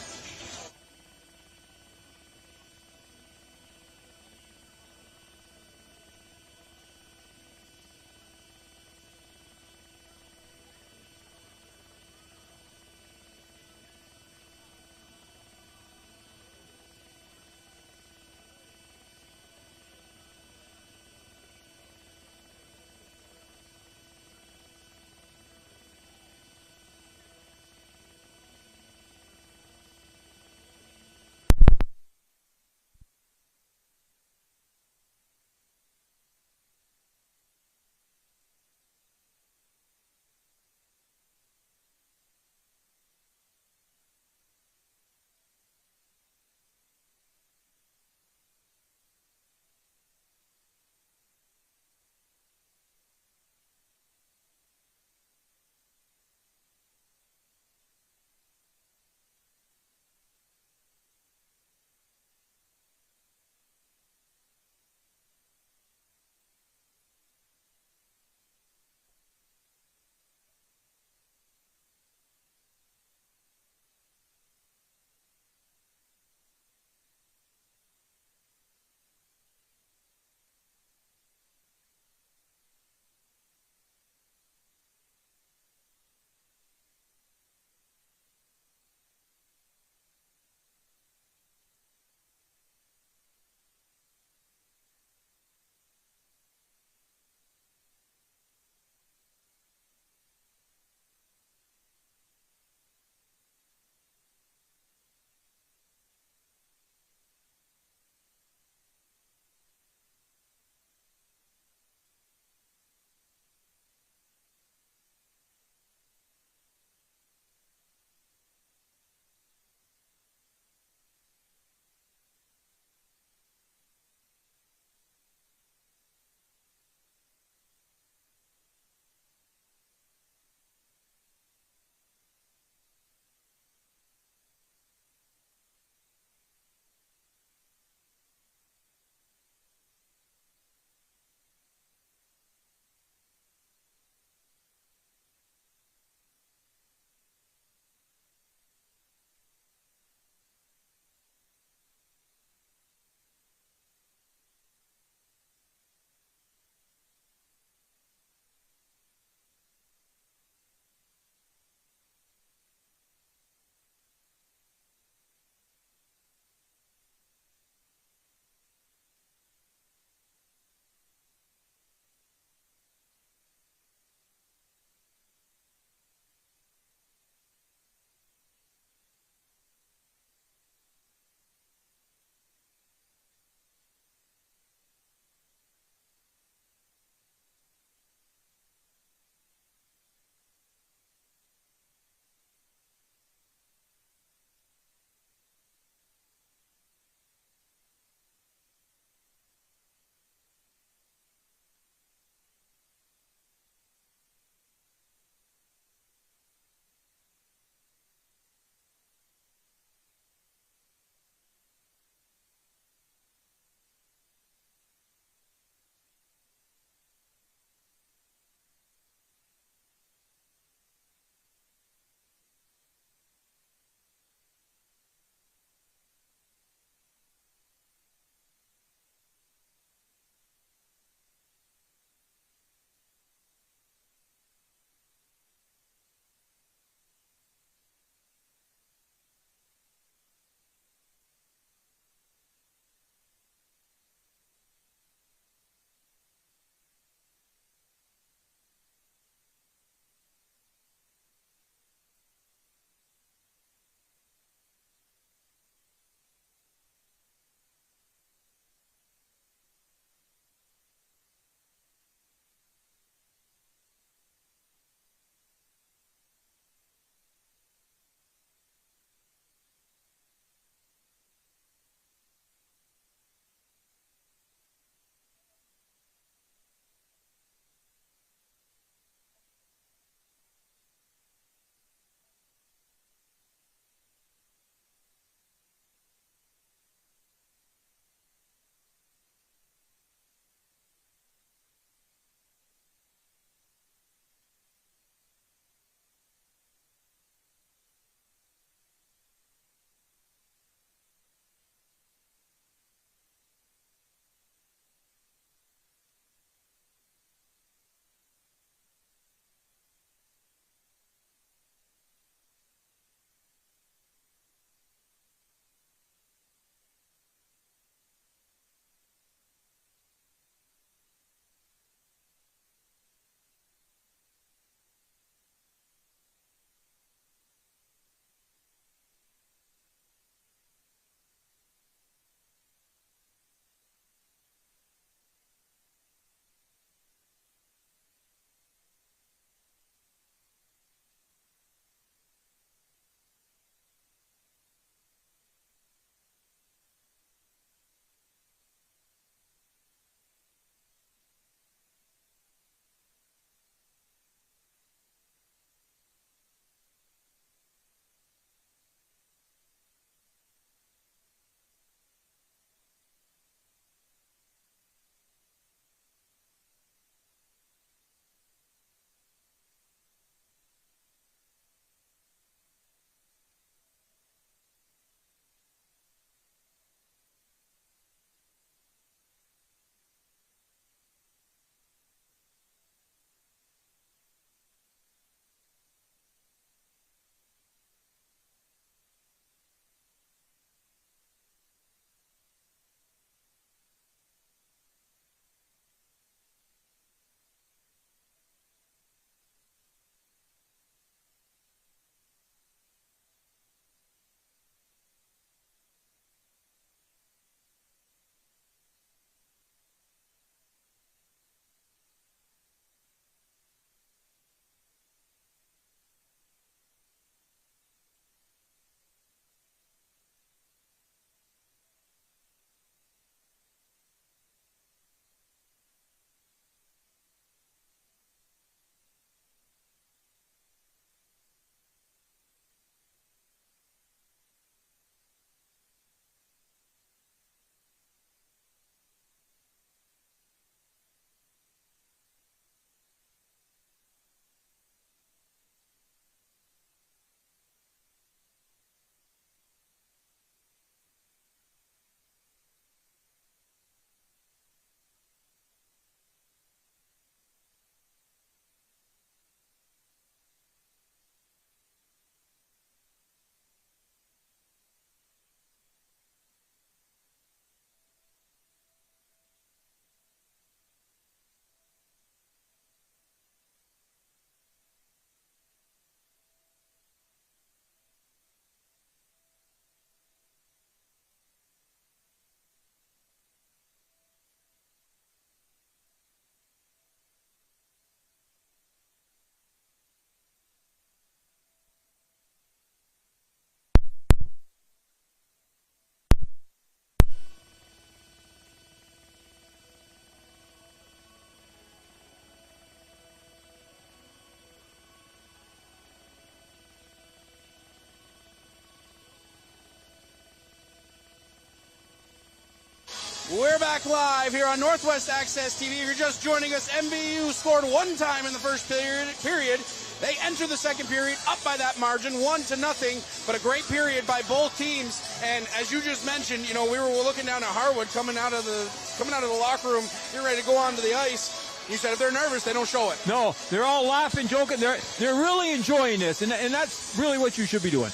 We're back live here on Northwest Access TV. If you're just joining us, MVU scored one time in the first period. They enter the second period up by that margin, 1-0, but a great period by both teams. And as you just mentioned, you know, we were looking down at Harwood coming out of the locker room, getting ready to go onto the ice. You said if they're nervous, they don't show it. No, they're all laughing, joking. They're really enjoying this, and that's really what you should be doing.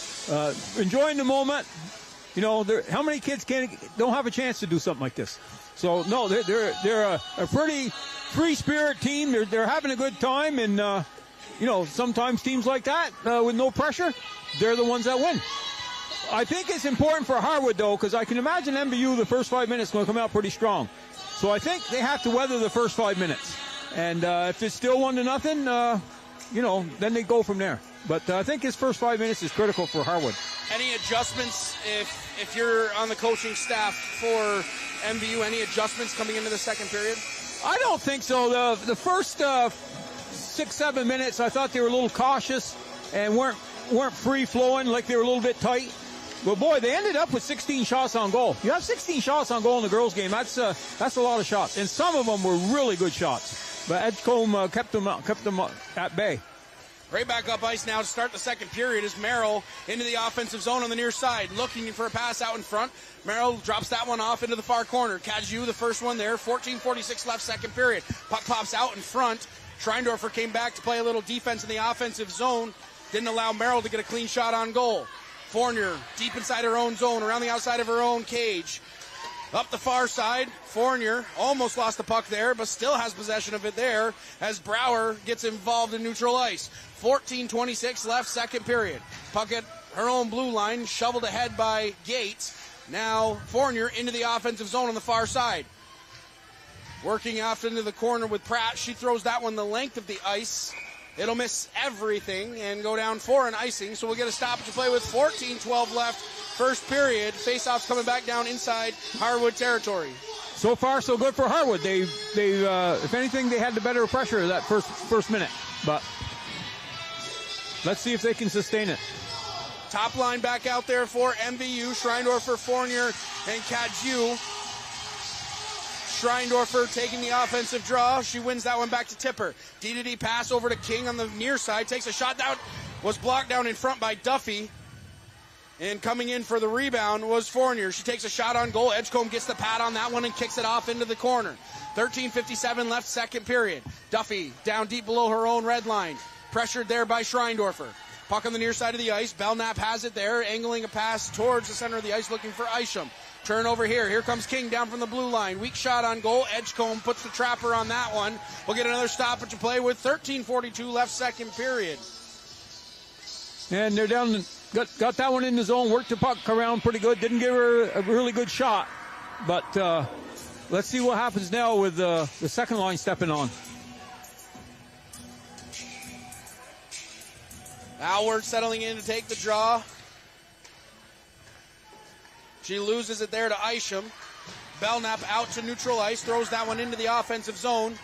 Enjoying the moment. You know, how many kids don't have a chance to do something like this? So no, they're a pretty free spirit team. They're having a good time, and you know, sometimes teams like that with no pressure, they're the ones that win. I think it's important for Harwood though, because I can imagine MVU the first 5 minutes going to come out pretty strong. So I think they have to weather the first 5 minutes. And if it's still 1-0, you know, then they go from there. But I think his first 5 minutes is critical for Harwood. Any adjustments if you're on the coaching staff for MVU? Any adjustments coming into the second period? I don't think so. The first 6-7 minutes, I thought they were a little cautious and weren't free flowing, like they were a little bit tight. But boy, they ended up with 16 shots on goal. You have 16 shots on goal in the girls' game. That's a lot of shots, and some of them were really good shots. But Edgecombe kept them at bay. Right back up ice now to start the second period is Merrill into the offensive zone on the near side, looking for a pass out in front. Merrill drops that one off into the far corner. Caju, the first one there, 14:46 left second period. Puck pops out in front. Schreindorfer came back to play a little defense in the offensive zone. Didn't allow Merrill to get a clean shot on goal. Fournier deep inside her own zone, around the outside of her own cage. Up the far side, Fournier almost lost the puck there, but still has possession of it there as Brower gets involved in neutral ice. 14:26 left second period. Puck at her own blue line, shoveled ahead by Gates. Now Fournier into the offensive zone on the far side. Working off into the corner with Pratt. She throws that one the length of the ice. It'll miss everything and go down for an icing, so we'll get a stoppage to play with 14:12 left. First period, face-offs coming back down inside Harwood territory. So far, so good for Harwood. They if anything, they had the better pressure that first minute. But let's see if they can sustain it. Top line back out there for MVU. Schreindorfer, Fournier, and Caju. Schreindorfer taking the offensive draw. She wins that one back to Tipper. D-to-D pass over to King on the near side. Takes a shot down. Was blocked down in front by Duffy. And coming in for the rebound was Fournier. She takes a shot on goal. Edgecombe gets the pad on that one and kicks it off into the corner. 13:57 left second period. Duffy down deep below her own red line. Pressured there by Schreindorfer. Puck on the near side of the ice. Belknap has it there, angling a pass towards the center of the ice, looking for Isham. Turnover here. Here comes King down from the blue line. Weak shot on goal. Edgecombe puts the trapper on that one. We'll get another stoppage to play with 13:42 left second period. And they're down, got that one in the zone, worked the puck around pretty good. Didn't give her a really good shot. But let's see what happens now with the second line stepping on. Howard settling in to take the draw. She loses it there to Isham. Belknap out to neutral ice, throws that one into the offensive zone.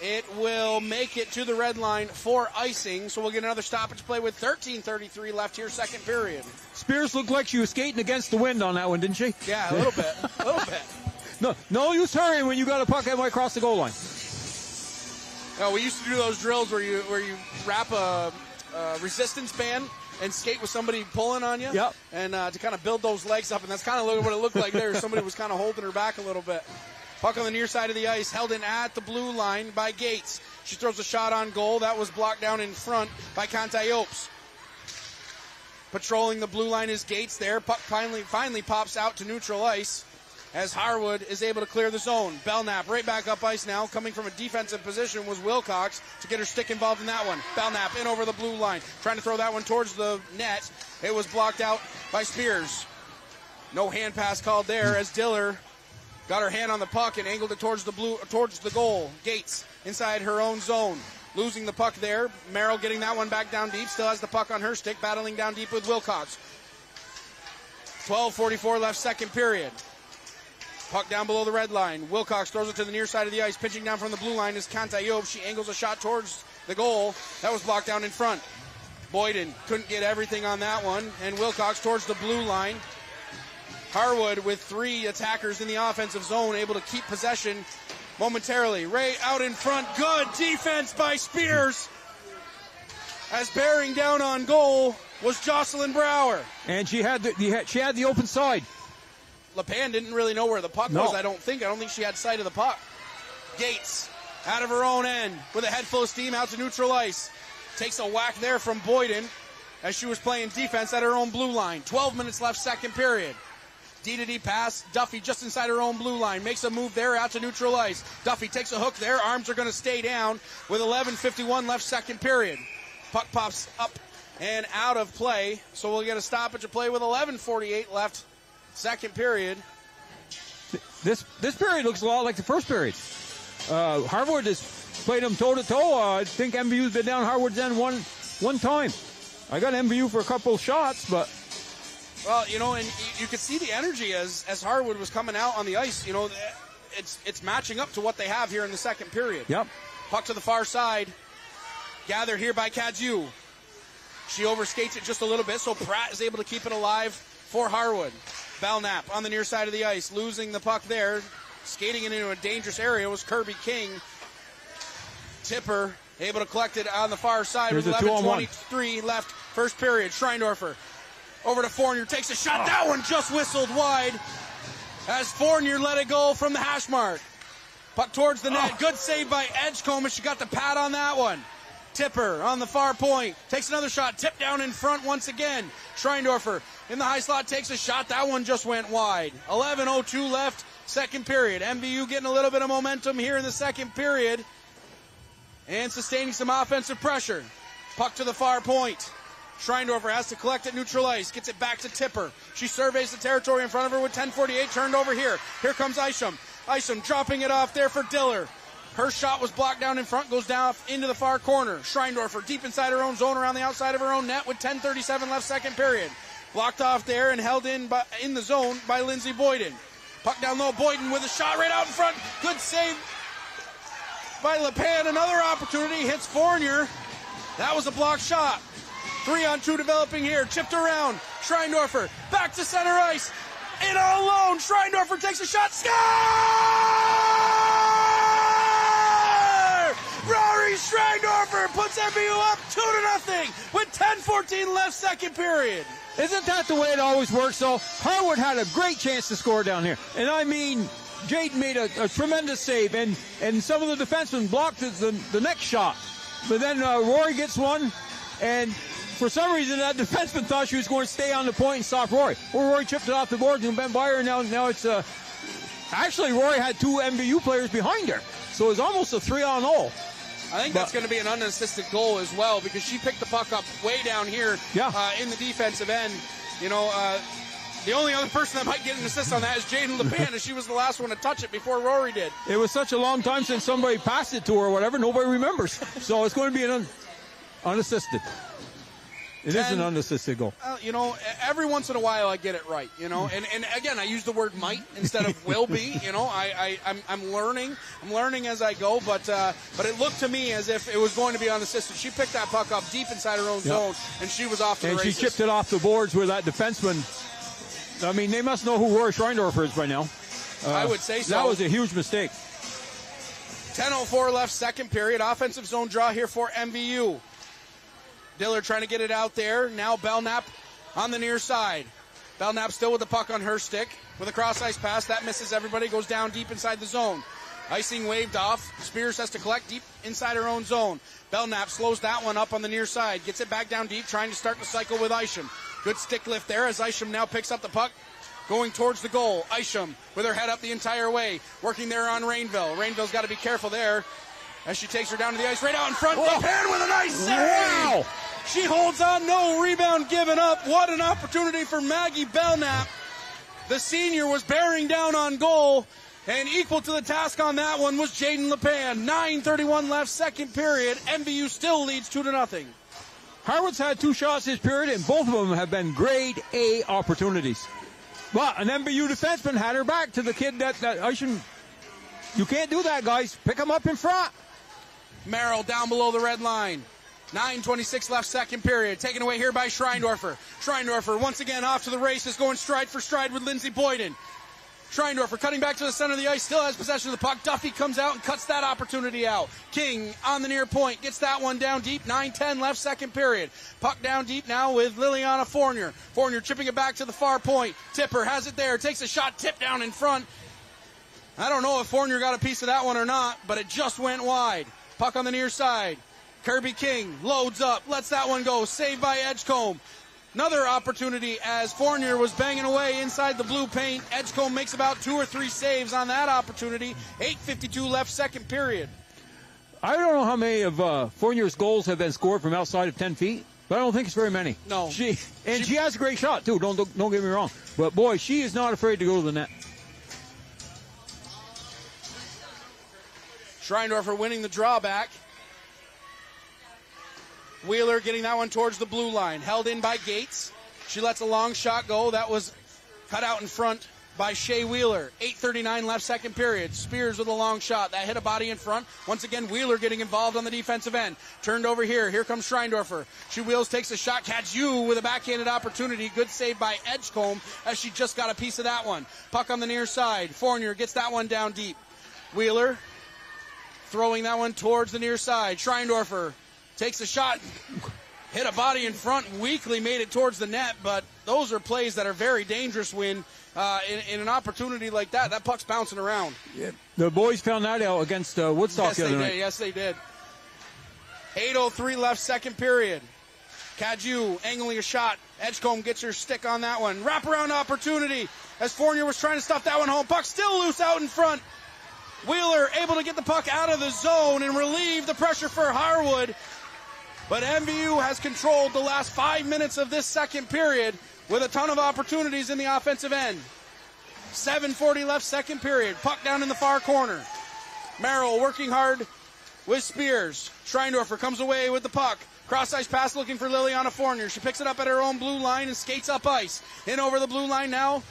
It will make it to the red line for icing, so we'll get another stoppage play with 13:33 left here, second period. Spears looked like she was skating against the wind on that one, didn't she? Yeah, a little bit, a little bit. No use hurrying when you got a puck halfway across the goal line. Oh, we used to do those drills where you wrap a resistance band and skate with somebody pulling on you. Yep. And to kind of build those legs up, and that's kind of what it looked like there. Somebody was kind of holding her back a little bit. Puck on the near side of the ice, held in at the blue line by Gates. She throws a shot on goal. That was blocked down in front by Cantayopes. Patrolling the blue line is Gates there. Puck finally pops out to neutral ice as Harwood is able to clear the zone. Belknap right back up ice now. Coming from a defensive position was Wilcox to get her stick involved in that one. Belknap in over the blue line, trying to throw that one towards the net. It was blocked out by Spears. No hand pass called there as Diller got her hand on the puck and angled it towards the goal. Gates inside her own zone. Losing the puck there. Merrill getting that one back down deep. Still has the puck on her stick, battling down deep with Wilcox. 12:44 left second period. Puck down below the red line. Wilcox throws it to the near side of the ice. Pitching down from the blue line is Cantayopes. She angles a shot towards the goal. That was blocked down in front. Boyden couldn't get everything on that one. And Wilcox towards the blue line. Harwood with 3 attackers in the offensive zone, able to keep possession momentarily. Ray out in front. Good defense by Spears. As bearing down on goal was Jocelyn Brower. And she had the open side. LePan didn't really know where the puck was, I don't think. I don't think she had sight of the puck. Gates out of her own end with a head full of steam out to neutral ice. Takes a whack there from Boyden as she was playing defense at her own blue line. 12 minutes left, second period. D-to-D pass. Duffy just inside her own blue line. Makes a move there out to neutral ice. Duffy takes a hook there. Arms are going to stay down with 11:51 left, second period. Puck pops up and out of play. So we'll get a stoppage of play with 11:48 left, second period. This period looks a lot like the first period. Harwood has played them toe-to-toe. I think MVU's been down Harwood's end one time. I got MVU for a couple shots, but... Well, you know, and you could see the energy as Harwood was coming out on the ice. You know, it's matching up to what they have here in the second period. Yep. Puck to the far side. Gathered here by Cadieux. She overskates it just a little bit, so Pratt is able to keep it alive for Harwood. Belknap on the near side of the ice, losing the puck there. Skating it into a dangerous area was Kirby King. Tipper able to collect it on the far side with 11:23 left, first period. Schreindorfer over to Fournier, takes a shot. That one just whistled wide as Fournier let it go from the hash mark. Puck towards the net. Good save by Edgecombe, and she got the pad on that one. Tipper on the far point, takes another shot, tipped down in front once again. Schreindorfer in the high slot takes a shot, that one just went wide. 11:02 left, second period. MVU getting a little bit of momentum here in the second period and sustaining some offensive pressure. Puck to the far point. Schreindorfer has to collect it neutral ice, gets it back to Tipper. She surveys the territory in front of her with 10:48 turned over here. Here comes Isham. Isham dropping it off there for Diller. Her shot was blocked down in front, goes down into the far corner. Schreindorfer deep inside her own zone around the outside of her own net with 10:37 left, second period. Blocked off there and held in the zone by Lindsay Boyden. Puck down low, Boyden with a shot right out in front. Good save by LePan. Another opportunity, hits Fournier. That was a blocked shot. 3-on-2 developing here, chipped around. Schreindorfer back to center ice. In all alone, Schreindorfer takes a shot. Score! Rory Schreindorfer puts MVU up 2-0 with 10:14 left, second period. Isn't that the way it always works, though? Harwood had a great chance to score down here. And I mean, Jade made a tremendous save, and some of the defensemen blocked the next shot. But then Rory gets one, and for some reason that defenseman thought she was going to stay on the point and stop Rory. Well, Rory chipped it off the boards and went by her, and now it's... Actually, Rory had 2 MVU players behind her, so it was almost a 3-on-0. I think that's going to be an unassisted goal as well, because she picked the puck up way down here in the defensive end. You know, the only other person that might get an assist on that is Jaden LePan, as she was the last one to touch it before Rory did. It was such a long time since somebody passed it to her or whatever, nobody remembers. So it's going to be an unassisted. It is an unassisted goal. You know, every once in a while I get it right, you know. And again, I use the word might instead of will be, you know. I'm learning. I'm learning as I go, but it looked to me as if it was going to be unassisted. She picked that puck up deep inside her own zone, and she was off to the races. And she chipped it off the boards with that defenseman. I mean, they must know who Rory Schreindorfer is by now. I would say so. That was a huge mistake. 10:04 left, second period. Offensive zone draw here for MVU. Diller trying to get it out there. Now Belknap on the near side. Belknap still with the puck on her stick with a cross-ice pass. That misses everybody. Goes down deep inside the zone. Icing waved off. Spears has to collect deep inside her own zone. Belknap slows that one up on the near side. Gets it back down deep, trying to start the cycle with Isham. Good stick lift there as Isham now picks up the puck. Going towards the goal. Isham with her head up the entire way. Working there on Rainville. Rainville's got to be careful there as she takes her down to the ice right out in front. LePan with a nice save. Wow. She holds on, no rebound given up. What an opportunity for Maggie Belknap. The senior was bearing down on goal, and equal to the task on that one was Jaden LePan. 9:31 left, second period. MVU still leads 2-0. Harwood's had 2 shots this period, and both of them have been grade A opportunities. But an MVU defenseman had her back to the kid that I shouldn't. You can't do that, guys. Pick him up in front. Merrill down below the red line. 9:26 left, second period. Taken away here by Schreindorfer. Schreindorfer once again off to the races, going stride for stride with Lindsey Boyden. Schreindorfer cutting back to the center of the ice, still has possession of the puck. Duffy comes out and cuts that opportunity out. King on the near point, gets that one down deep. 9:10 left, second period. Puck down deep now with Liliana Fournier. Fournier chipping it back to the far point. Tipper has it there, takes a shot, tip down in front. I don't know if Fournier got a piece of that one or not, but it just went wide. Puck on the near side. Kirby King loads up, lets that one go, saved by Edgecombe. Another opportunity as Fournier was banging away inside the blue paint. Edgecombe makes about 2 or 3 saves on that opportunity. 8:52 left, second period. I don't know how many of Fournier's goals have been scored from outside of 10 feet, but I don't think it's very many. No. She has a great shot, too. Don't get me wrong. But, boy, she is not afraid to go to the net. Schreindorfer winning the drawback. Wheeler getting that one towards the blue line. Held in by Gates. She lets a long shot go. That was cut out in front by Shea Wheeler. 8:39 left, second period. Spears with a long shot. That hit a body in front. Once again, Wheeler getting involved on the defensive end. Turned over here. Here comes Schreindorfer. She wheels, takes a shot. Katju with a backhanded opportunity. Good save by Edgecombe as she just got a piece of that one. Puck on the near side. Fournier gets that one down deep. Wheeler throwing that one towards the near side. Schreindorfer takes a shot, hit a body in front, weakly made it towards the net, but those are plays that are very dangerous when in an opportunity like that. That puck's bouncing around. Yeah. The boys found that out against Woodstock the other night. Yes, they did. 8:03 left, second period. Kaju angling a shot. Edgecombe gets her stick on that one. Wraparound opportunity as Fournier was trying to stuff that one home. Puck still loose out in front. Wheeler able to get the puck out of the zone and relieve the pressure for Harwood. But MVU has controlled the last 5 minutes of this second period with a ton of opportunities in the offensive end. 7:40 left, second period. Puck down in the far corner. Merrill working hard with Spears. Schreindorfer comes away with the puck. Cross-ice pass looking for Liliana Fournier. She picks it up at her own blue line and skates up ice. In over the blue line now.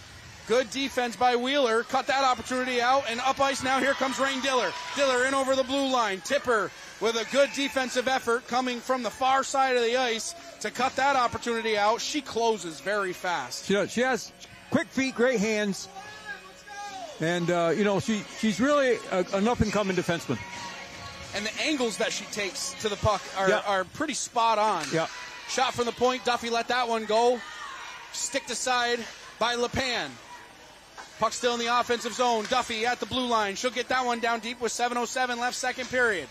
Good defense by Wheeler. Cut that opportunity out. And up ice now. Here comes Rain Diller. Diller in over the blue line. Tipper with a good defensive effort coming from the far side of the ice to cut that opportunity out. She closes very fast. She has quick feet, great hands. And, she's really an up-and-coming defenseman. And the angles that she takes to the puck are pretty spot on. Yeah. Shot from the point. Duffy let that one go. Sticked aside by LePan. Puck still in the offensive zone. Duffy at the blue line. She'll get that one down deep with 7:07 left, second period.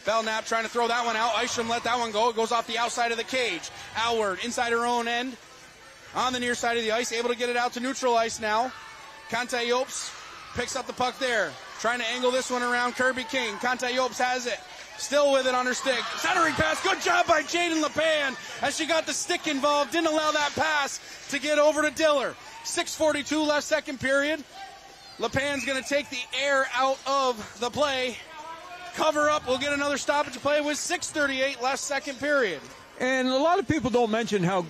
Belknap trying to throw that one out. Isham let that one go. It goes off the outside of the cage. Alward inside her own end. On the near side of the ice. Able to get it out to neutral ice now. Kantayopes picks up the puck there. Trying to angle this one around Kirby King. Kantayopes has it. Still with it on her stick. Centering pass. Good job by Jaden LePan as she got the stick involved. Didn't allow that pass to get over to Diller. 6:42 left, second period. LePan's going to take the air out of the play. Cover up. We'll get another stoppage play with 6:38 left, second period. And a lot of people don't mention how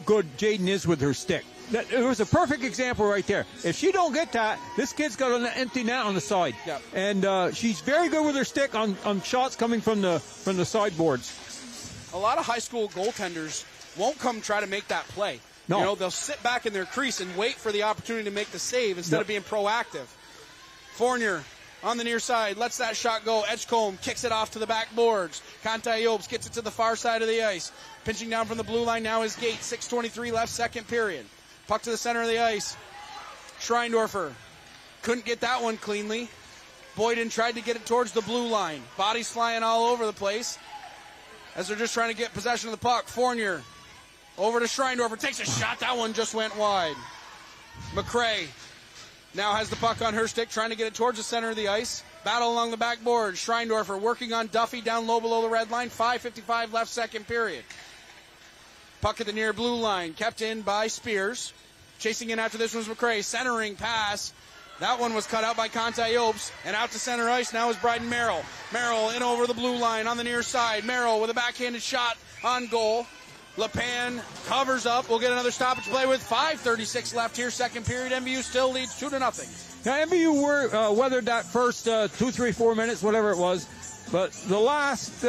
good Jaden is with her stick. It was a perfect example right there. If she don't get that, this kid's got an empty net on the side. Yep. And she's very good with her stick on shots coming from the sideboards. A lot of high school goaltenders won't come try to make that play. No. They'll sit back in their crease and wait for the opportunity to make the save instead of being proactive. Fournier on the near side lets that shot go. Edgecombe kicks it off to the back boards. Kantayopes gets it to the far side of the ice. Pinching down from the blue line now is Gates. 6:23 left, second period. Puck to the center of the ice. Schreindorfer couldn't get that one cleanly. Boyden tried to get it towards the blue line. Bodies flying all over the place as they're just trying to get possession of the puck. Fournier over to Schreindorfer. Takes a shot. That one just went wide. McCrae now has the puck on her stick, trying to get it towards the center of the ice. Battle along the backboard. Schreindorfer working on Duffy down low below the red line. 5:55 left, second period. Puck at the near blue line, kept in by Spears. Chasing in after this was McCrae. Centering pass. That one was cut out by Kantayopes. And out to center ice now is Bryden Merrill. Merrill in over the blue line on the near side. Merrill with a backhanded shot on goal. LePan covers up. We'll get another stoppage play with 5:36 left here, second period. MVU still leads 2-0. Now, MVU weathered that first 2, 3, 4 minutes, whatever it was. But the last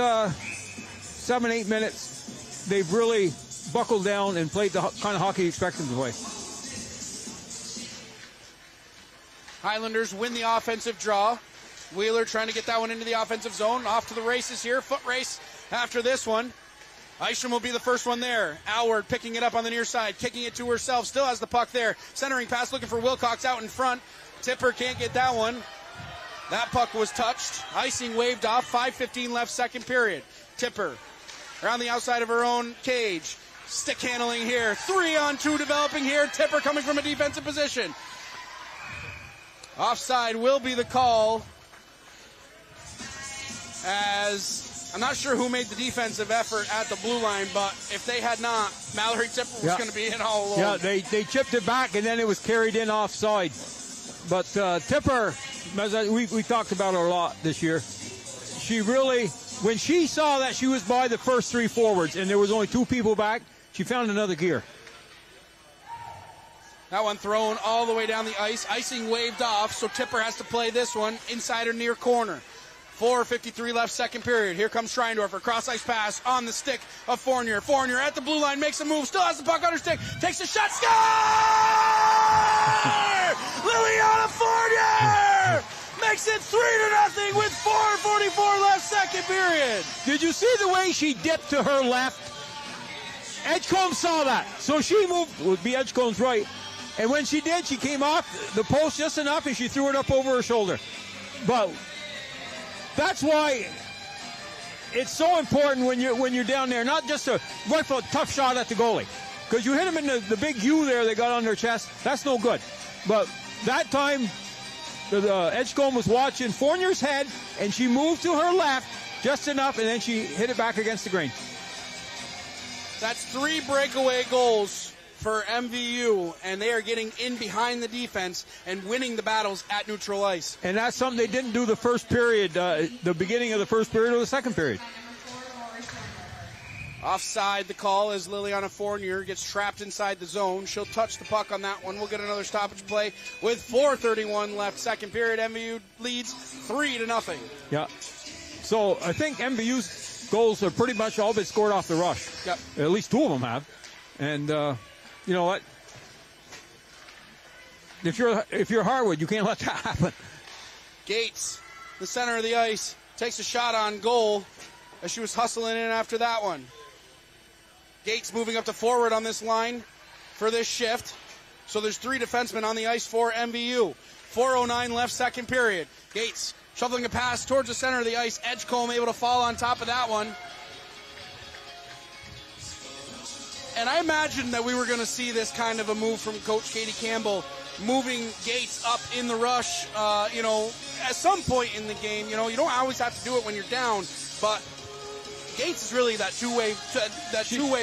7-8 minutes, they've really buckled down and played the kind of hockey you expect them to play. Highlanders win the offensive draw. Wheeler trying to get that one into the offensive zone. Off to the races here. Foot race after this one. Isham will be the first one there. Howard picking it up on the near side, kicking it to herself. Still has the puck there. Centering pass looking for Wilcox out in front. Tipper can't get that one. That puck was touched. Icing waved off. 5:15 left, second period. Tipper around the outside of her own cage. Stick handling here. 3-on-2 developing here. Tipper coming from a defensive position. Offside will be the call, as I'm not sure who made the defensive effort at the blue line, but if they had not, Mallory Tipper was going to be in all alone. Yeah, they chipped it back, and then it was carried in offside. But Tipper, as we talked about her a lot this year, she really, when she saw that she was by the first three forwards and there was only two people back, she found another gear. That one thrown all the way down the ice. Icing waved off, so Tipper has to play this one inside her near corner. 4:53 left, second period. Here comes Schreindorfer. Cross-ice pass on the stick of Fournier. Fournier at the blue line, makes a move. Still has the puck on her stick. Takes a shot. Score! Liliana Fournier makes it 3-0 with 4:44 left, second period. Did you see the way she dipped to her left? Edgecombe saw that, so she moved. It would be Edgecombe's right. And when she did, she came off the post just enough, and she threw it up over her shoulder. But that's why it's so important when you're down there, not just a rifle tough shot at the goalie, because you hit him in the big U there they got on their chest. That's no good. But that time, the Edgecombe was watching Fournier's head, and she moved to her left just enough, and then she hit it back against the grain. That's 3 breakaway goals for MVU, and they are getting in behind the defense and winning the battles at neutral ice. And that's something they didn't do the first period, the beginning of the first period or the second period. Offside the call as Liliana Fournier gets trapped inside the zone. She'll touch the puck on that one. We'll get another stoppage play with 4:31 left, second period. MVU leads 3-0. Yeah. So I think MVU's goals are pretty much all been scored off the rush. Yep. At least 2 of them have. And you know what? If you're Harwood, you can't let that happen. Gates, the center of the ice, takes a shot on goal as she was hustling in after that one. Gates moving up to forward on this line for this shift. So there's 3 defensemen on the ice for MVU. 4:09 left, second period. Gates shoveling a pass towards the center of the ice. Edgecombe able to fall on top of that one. And I imagined that we were going to see this kind of a move from Coach Katie Campbell, moving Gates up in the rush, at some point in the game. You don't always have to do it when you're down, but Gates is really that two-way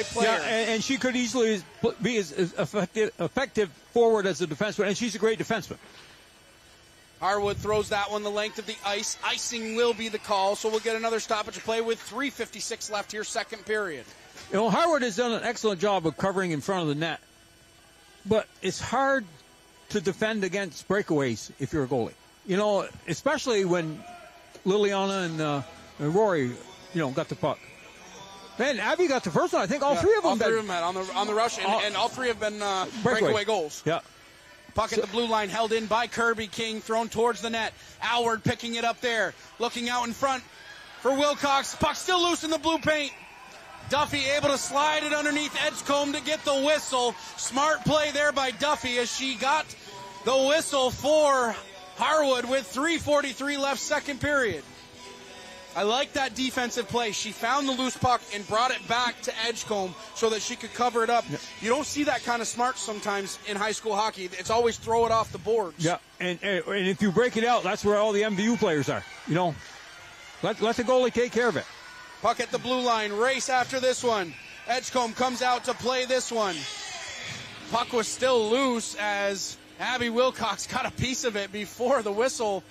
player. Yeah, and she could easily be as effective forward as a defenseman, and she's a great defenseman. Harwood throws that one the length of the ice. Icing will be the call, so we'll get another stoppage play with 3:56 left here, second period. Harwood has done an excellent job of covering in front of the net, but it's hard to defend against breakaways if you're a goalie. Especially when Liliana and Rory, got the puck. Man, Abby got the first one. I think all 3 of them. All 3 of them had on the rush, and all 3 have been breakaway goals. Yeah. Puck at the blue line held in by Kirby King, thrown towards the net. Howard picking it up there, looking out in front for Wilcox. Puck still loose in the blue paint. Duffy able to slide it underneath Edgecombe to get the whistle. Smart play there by Duffy as she got the whistle for Harwood with 3:43 left, second period. I like that defensive play. She found the loose puck and brought it back to Edgecombe so that she could cover it up. Yeah. You don't see that kind of smart sometimes in high school hockey. It's always throw it off the boards. Yeah, and if you break it out, that's where all the MVU players are. Let the goalie take care of it. Puck at the blue line, race after this one. Edgecombe comes out to play this one. Puck was still loose as Abby Wilcox got a piece of it before the whistle.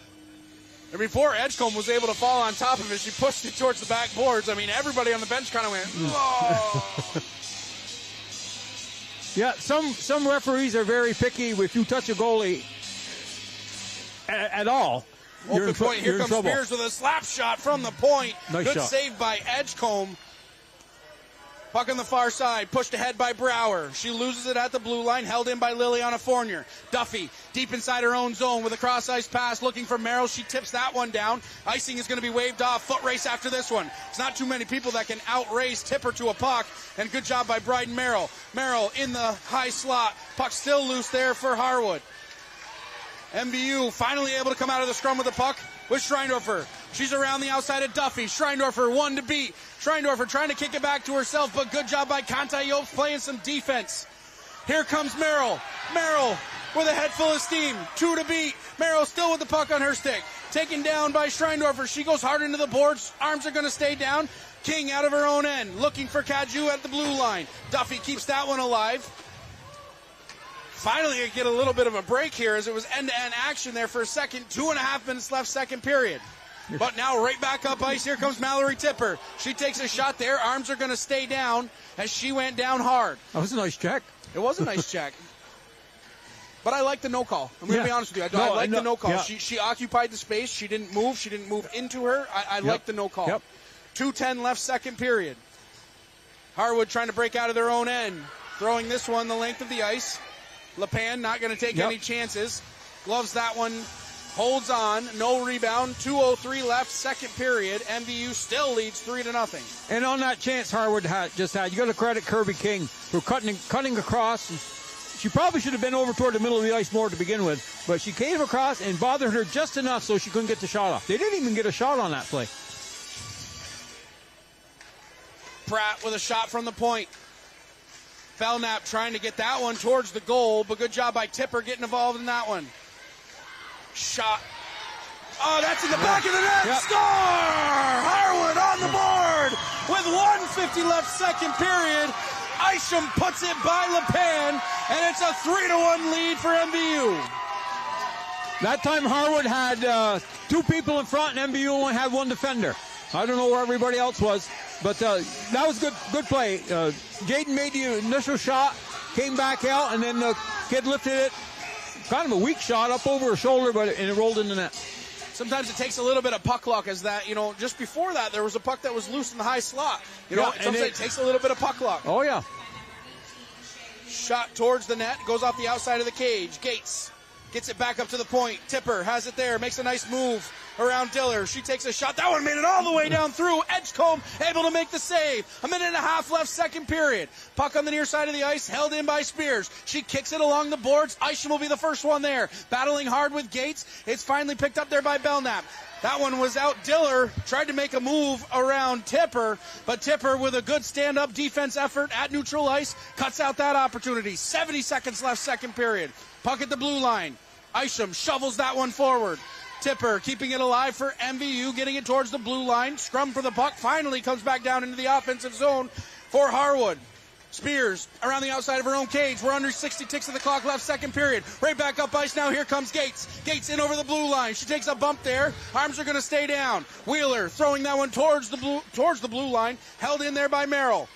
And before Edgecombe was able to fall on top of it, she pushed it towards the backboards. I mean, everybody on the bench kind of went, oh. Yeah, some referees are very picky. If you touch a goalie at all, open point. Here comes trouble. Spears with a slap shot from the point. Nice Good shot. save by Edgecombe. Puck on the far side, pushed ahead by Brower. She loses it at the blue line, held in by Liliana Fournier. Duffy, deep inside her own zone with a cross-ice pass, looking for Merrill. She tips that one down. Icing is going to be waved off. Foot race after this one. It's not too many people that can outrace Tipper to a puck, and good job by Bryden Merrill. Merrill in the high slot. Puck still loose there for Harwood. MVU finally able to come out of the scrum with the puck with Schreindorfer. She's around the outside of Duffy. Schreindorfer, one to beat. Schreindorfer trying to kick it back to herself, but good job by Kanta-Yopes playing some defense. Here comes Merrill. Merrill with a head full of steam. Two to beat. Merrill still with the puck on her stick. Taken down by Schreindorfer. She goes hard into the boards. Arms are going to stay down. King out of her own end. Looking for Cadieux at the blue line. Duffy keeps that one alive. Finally, get a little bit of a break here as it was end-to-end action there for a second. 2.5 minutes left, second period. But now right back up ice. Here comes Mallory Tipper. She takes a shot there. Arms are going to stay down as she went down hard. That was a nice check. It was a nice check. But I like the no call. I'm going to be honest with you. I like the no call. Yeah. She occupied the space. She didn't move. She didn't move into her. I like the no call. 2:10 left, second period. Harwood trying to break out of their own end. Throwing this one the length of the ice. LePan not going to take any chances. Gloves that one. Holds on. No rebound. 2:03 left, second period. MVU still leads 3-0. And on that chance Harwood just had, you got to credit Kirby King for cutting across. She probably should have been over toward the middle of the ice more to begin with, but she came across and bothered her just enough so she couldn't get the shot off. They didn't even get a shot on that play. Pratt with a shot from the point. Belknap trying to get that one towards the goal, but good job by Tipper getting involved in that one. Shot. Oh, that's in the back of the net. Score! Harwood on the board with 1:50 left, second period. Isham puts it by LePan, and it's a 3-1 lead for MVU. That time Harwood had two people in front, and MVU only had one defender. I don't know where everybody else was, but that was good play. Jaden made the initial shot, came back out, and then the kid lifted it. Kind of a weak shot up over her shoulder, and it rolled in the net. Sometimes it takes a little bit of puck luck, as that, just before that, there was a puck that was loose in the high slot. Sometimes it takes a little bit of puck luck. Oh, yeah. Shot towards the net, goes off the outside of the cage. Gates gets it back up to the point. Tipper has it there, makes a nice move around Diller. She takes a shot. That one made it all the way down through. Edgecombe able to make the save. 1.5 minutes left, second period. Puck on the near side of the ice, held in by Spears. She kicks it along the boards. Isham will be the first one there. Battling hard with Gates. It's finally picked up there by Belknap. That one was out. Diller tried to make a move around Tipper, but Tipper with a good stand-up defense effort at neutral ice cuts out that opportunity. 70 seconds left, second period. Puck at the blue line. Isham shovels that one forward. Tipper keeping it alive for MVU, getting it towards the blue line. Scrum for the puck. Finally comes back down into the offensive zone for Harwood. Spears around the outside of her own cage. We're under 60 ticks of the clock left, second period. Right back up ice now. Here comes Gates. Gates in over the blue line. She takes a bump there. Arms are going to stay down. Wheeler throwing that one towards the blue line. Held in there by Merrill.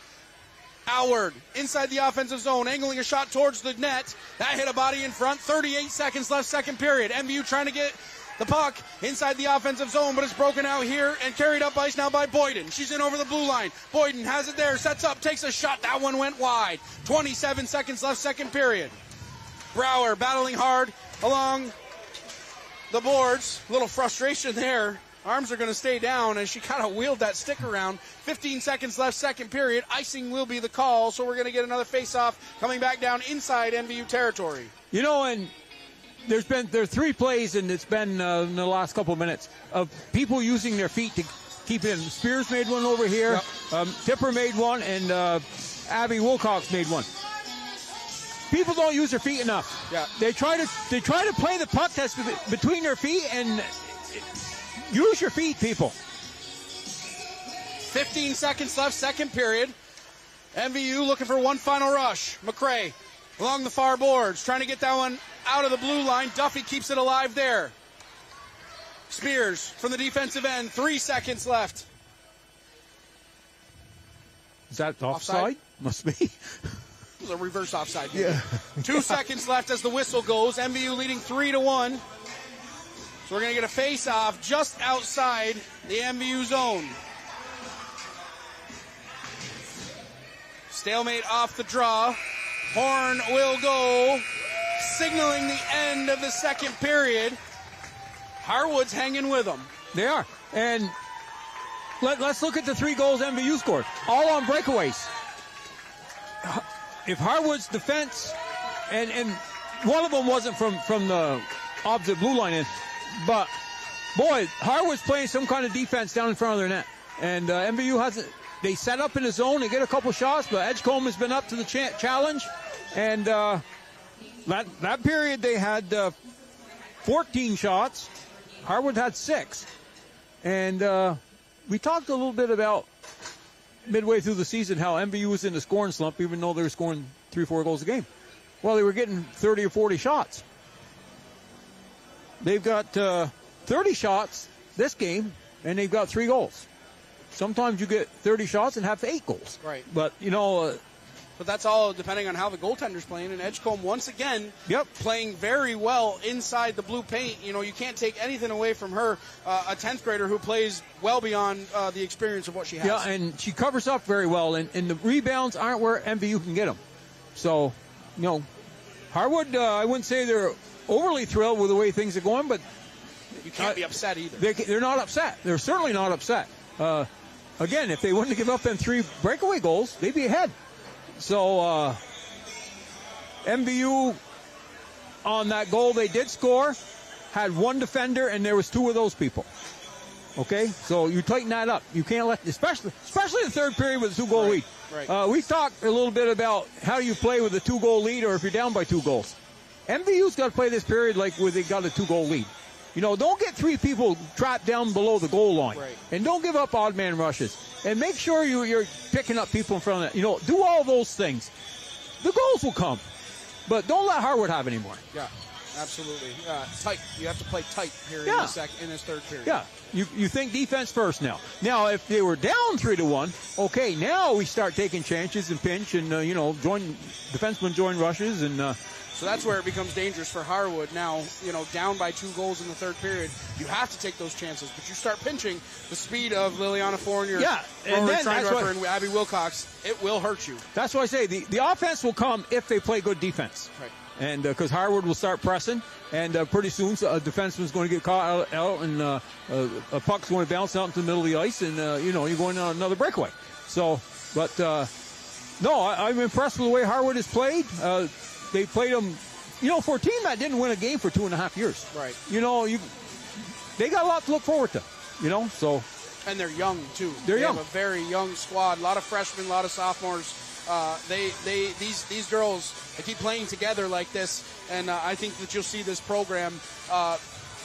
Howard inside the offensive zone, angling a shot towards the net. That hit a body in front. 38 seconds left, second period. MVU trying to get the puck inside the offensive zone, but it's broken out here and carried up ice now by Boyden. She's in over the blue line. Boyden has it there, sets up, takes a shot. That one went wide. 27 seconds left, second period. Brower battling hard along the boards. A little frustration there. Arms are going to stay down as she kind of wheeled that stick around. 15 seconds left, second period. Icing will be the call, so we're going to get another face-off coming back down inside MVU territory. And there are 3 plays, and it's been in the last couple of minutes of people using their feet to keep in. Spears made one over here. Yep. Tipper made one, and Abby Wilcox made one. People don't use their feet enough. Yeah. They try to play the puck that's between their feet, and use your feet, people. 15 seconds left, second period. MVU looking for one final rush. McRae along the far boards, trying to get that one out of the blue line. Duffy keeps it alive there. Spears from the defensive end, 3 seconds left. Is that offside? Must be. It was a reverse offside. Yeah. 2 seconds left as the whistle goes. MVU leading 3-1. So we're going to get a face-off just outside the MVU zone. Stalemate off the draw. Horn will go, signaling the end of the second period. Harwood's hanging with them. They are. And let's look at the 3 goals MVU scored. All on breakaways. If Harwood's defense, and one of them wasn't from the opposite blue line in, but boy, Harwood's playing some kind of defense down in front of their net. And MVU hasn't. They set up in the zone and get a couple shots, but Edgecombe has been up to the challenge. And that period they had 14 shots. Harwood had 6. And we talked a little bit about midway through the season how MVU was in the scoring slump, even though they were scoring 3-4 goals a game. Well, they were getting 30 or 40 shots. They've got 30 shots this game, and they've got 3 goals. Sometimes you get 30 shots and have 8 goals. Right. But, but that's all depending on how the goaltender's playing. And Edgecombe, once again, playing very well inside the blue paint. You can't take anything away from her, a 10th grader who plays well beyond the experience of what she has. Yeah, and she covers up very well. And the rebounds aren't where MVU can get them. So, Harwood, I wouldn't say they're overly thrilled with the way things are going, but you can't be upset either. They're not upset. They're certainly not upset. Again, if they wouldn't have given up them 3 breakaway goals, they'd be ahead. So, MVU on that goal they did score had 1 defender, and there was 2 of those people. Okay, so you tighten that up. You can't let, especially the third period with a 2-goal lead. Right. We talked a little bit about how you play with a 2-goal lead, or if you're down by 2 goals. MVU's got to play this period like where they got a 2-goal lead. Don't get 3 people trapped down below the goal line. Right. And don't give up odd man rushes. And make sure you're picking up people in front of that. Do all those things. The goals will come. But don't let Harwood have any more. Yeah, absolutely. Tight. You have to play tight here in this third period. Yeah. You think defense first now. Now, if they were down 3-1, okay, now we start taking chances and pinch and, defensemen join rushes and... So that's where it becomes dangerous for Harwood now, down by 2 goals in the third period. You have to take those chances, but you start pinching the speed of Liliana Fournier, and and Abby Wilcox, it will hurt you. That's why I say the offense will come if they play good defense. Right. And because Harwood will start pressing, and pretty soon a defenseman's going to get caught out and a puck's going to bounce out into the middle of the ice, and, you're going on another breakaway. So, but, no, I'm impressed with the way Harwood has played. They played them, for a team that didn't win a game for 2.5 years. Right. They got a lot to look forward to, so. And they're young, too. They have a very young squad. A lot of freshmen, a lot of sophomores. These girls, they keep playing together like this, and I think that you'll see this program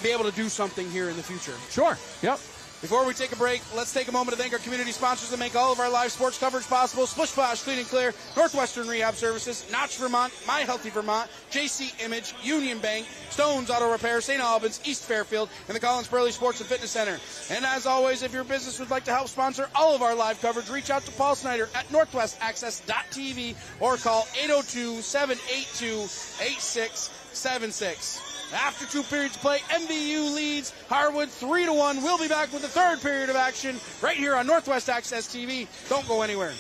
be able to do something here in the future. Sure. Yep. Before we take a break, let's take a moment to thank our community sponsors that make all of our live sports coverage possible. Splish Splash Clean and Clear, Northwestern Rehab Services, Notch Vermont, My Healthy Vermont, JC Image, Union Bank, Stones Auto Repair, St. Albans, East Fairfield, and the Collins Burley Sports and Fitness Center. And as always, if your business would like to help sponsor all of our live coverage, reach out to Paul Snyder at northwestaccess.tv or call 802-782-8676. After 2 periods of play, MVU leads Harwood 3-1. We'll be back with the third period of action right here on Northwest Access TV. Don't go anywhere.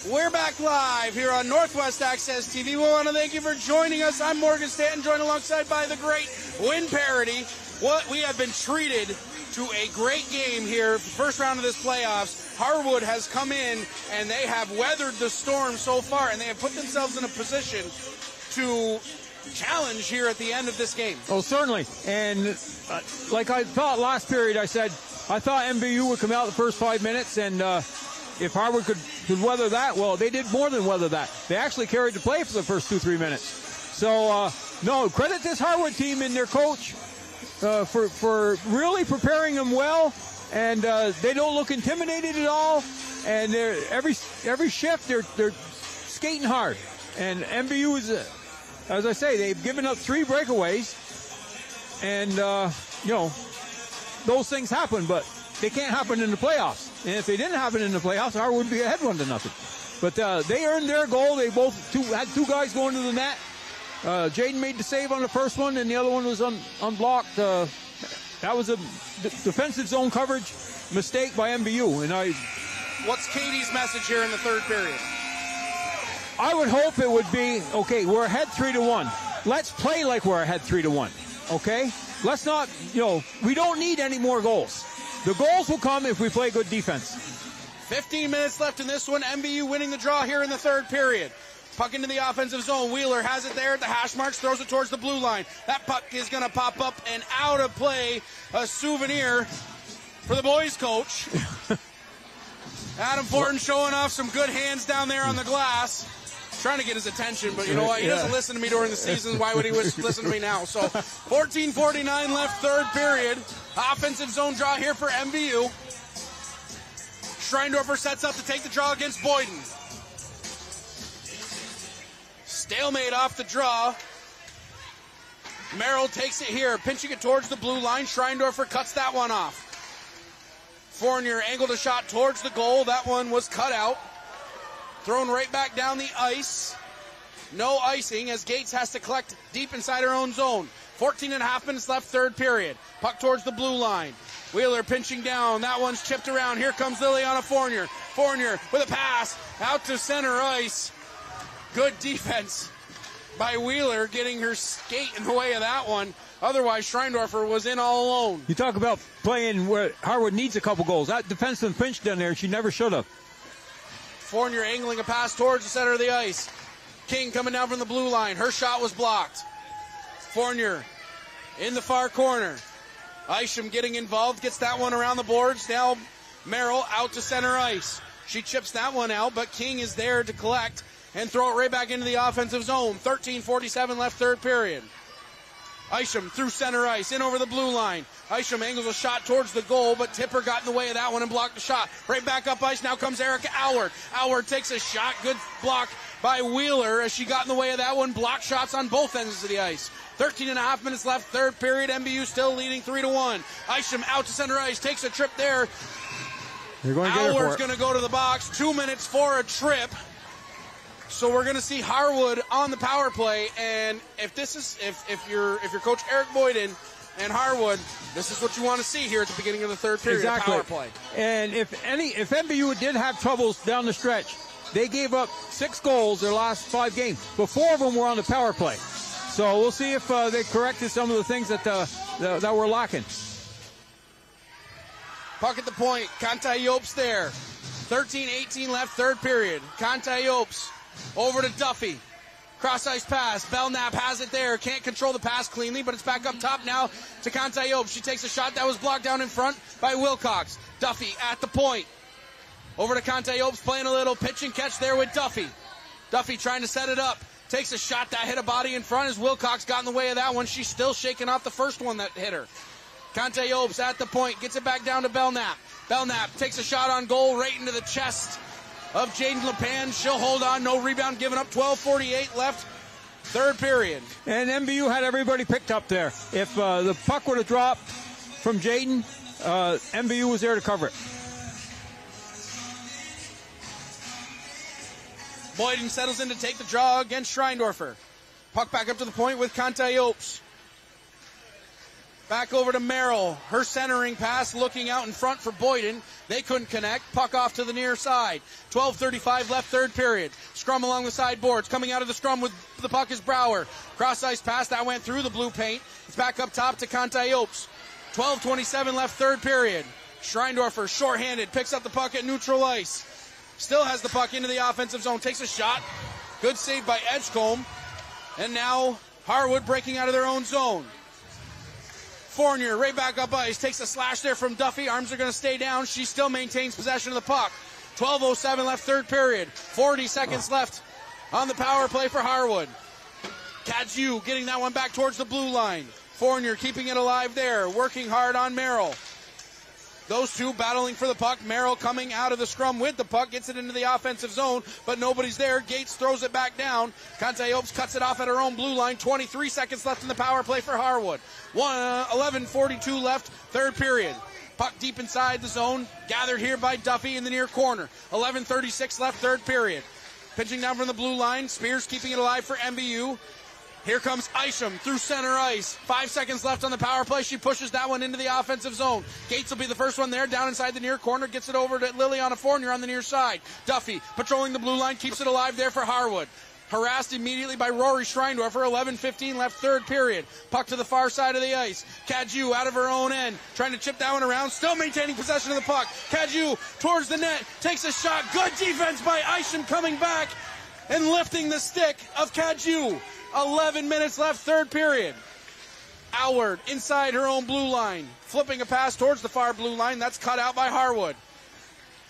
We're back live here on Northwest Access TV. We want to thank you for joining us. I'm Morgan Stanton, joined alongside by the great Win Parody. We have been treated to a great game here, first round of this playoffs. Harwood has come in, and they have weathered the storm so far, and they have put themselves in a position to challenge here at the end of this game. Oh, certainly. And like I thought last period, I said, I thought MVU would come out the first 5 minutes, and if Harwood could weather that, well, they did more than weather that. They actually carried the play for the first 2-3 minutes. So, no, credit this Harwood team and their coach for really preparing them well, and they don't look intimidated at all. And every shift they're skating hard. And MVU is, as I say, they've given up 3 breakaways, and those things happen, but they can't happen in the playoffs. And if they didn't happen in the playoffs, Harwood would be ahead 1-0. But they earned their goal. They both had 2 guys going to the net. Jaden made the save on the first one, and the other one was unblocked. That was a defensive zone coverage mistake by MVU. And what's Katie's message here in the third period? I would hope it would be, okay, we're ahead 3-1. Let's play like we're ahead 3-1. Okay? Let's not, we don't need any more goals. The goals will come if we play good defense. 15 minutes left in this one. MVU winning the draw here in the third period. Puck into the offensive zone. Wheeler has it there at the hash marks, throws it towards the blue line. That puck is going to pop up and out of play. A souvenir for the boys' coach. Adam Fortin showing off some good hands down there on the glass. Trying to get his attention, but you know what? He doesn't listen to me during the season. Why would he listen to me now? So 14:49 left, third period. Offensive zone draw here for MVU. Schreindorfer sets up to take the draw against Boyden. Stalemate off the draw. Merrill takes it here, pinching it towards the blue line. Schreindorfer cuts that one off. Fournier angled a shot towards the goal. That one was cut out. Thrown right back down the ice. No icing as Gates has to collect deep inside her own zone. 14.5 minutes left, third period. Puck towards the blue line. Wheeler pinching down. That one's chipped around. Here comes Liliana Fournier. Fournier with a pass out to center ice. Good defense by Wheeler, getting her skate in the way of that one. Otherwise, Schreindorfer was in all alone. You talk about playing where Harwood needs a couple goals. That defenseman pinched down there. She never should have. Fournier angling a pass towards the center of the ice. King coming down from the blue line. Her shot was blocked. Fournier in the far corner. Isham getting involved, gets that one around the boards. Now Merrill out to center ice. She chips that one out, but King is there to collect and throw it right back into the offensive zone. 13:47 left, third period. Isham through center ice, in over the blue line. Isham angles a shot towards the goal, but Tipper got in the way of that one and blocked the shot. Right back up ice, now comes Erica Allward. Allward takes a shot, good block by Wheeler as she got in the way of that one. Block shots on both ends of the ice. 13.5 minutes left, third period. MVU still leading 3-1. Isham out to center ice, takes a trip there. Allward's going to go to the box. 2 minutes for a trip. So we're going to see Harwood on the power play, and if you're Coach Eric Boyden and Harwood, this is what you want to see here at the beginning of the third period. Exactly. Power play. And if MVU did have troubles down the stretch, they gave up 6 goals their last 5 games, but 4 of them were on the power play. So we'll see if they corrected some of the things that were lacking. Puck at the point. Kantai Yopes there. 13:18 left, third period. Kantai Yopes over to Duffy. Cross-ice pass. Belknap has it there. Can't control the pass cleanly, but it's back up top now to Kantai Yopes. She takes a shot that was blocked down in front by Wilcox. Duffy at the point. Over to Kantai Yopes, playing a little pitch and catch there with Duffy. Duffy trying to set it up. Takes a shot that hit a body in front as Wilcox got in the way of that one. She's still shaking off the first one that hit her. Kantai Yopes at the point. Gets it back down to Belknap. Belknap takes a shot on goal right into the chest of Jaden LePan. She'll hold on. No rebound given up. 12:48 left. Third period. And MVU had everybody picked up there. If the puck would have dropped from Jaden, MVU was there to cover it. Boyden settles in to take the draw against Schreindorfer. Puck back up to the point with Kantai Yopes. Back over to Merrill. Her centering pass looking out in front for Boyden. They couldn't connect. Puck off to the near side. 12:35 left, third period. Scrum along the side boards. Coming out of the scrum with the puck is Brower. Cross-ice pass. That went through the blue paint. It's back up top to Kantayopes. 12:27 left, third period. Schreindorfer, shorthanded, picks up the puck at neutral ice. Still has the puck into the offensive zone. Takes a shot. Good save by Edgecombe. And now Harwood breaking out of their own zone. Fournier right back up ice. Takes a slash there from Duffy. Arms are going to stay down. She still maintains possession of the puck. 12:07 left, third period. 40 seconds left on the power play for Harwood. Kadju getting that one back towards the blue line. Fournier keeping it alive there. Working hard on Merrill. Those two battling for the puck. Merrill coming out of the scrum with the puck. Gets it into the offensive zone, but nobody's there. Gates throws it back down. Kantayopes cuts it off at her own blue line. 23 seconds left in the power play for Harwood. 11:42 left, third period. Puck deep inside the zone. Gathered here by Duffy in the near corner. 11:36 left, third period. Pitching down from the blue line. Spears keeping it alive for MVU. Here comes Isham through center ice. 5 seconds left on the power play. She pushes that one into the offensive zone. Gates will be the first one there, down inside the near corner. Gets it over to Liliana Fournier on the near side. Duffy patrolling the blue line, keeps it alive there for Harwood. Harassed immediately by Rory Schreindorfer. 11:15 left, third period. Puck to the far side of the ice. Kadju out of her own end, trying to chip that one around. Still maintaining possession of the puck. Kadju towards the net, takes a shot. Good defense by Isham coming back and lifting the stick of Kadju. 11 minutes left, third period. Howard inside her own blue line. Flipping a pass towards the far blue line. That's cut out by Harwood.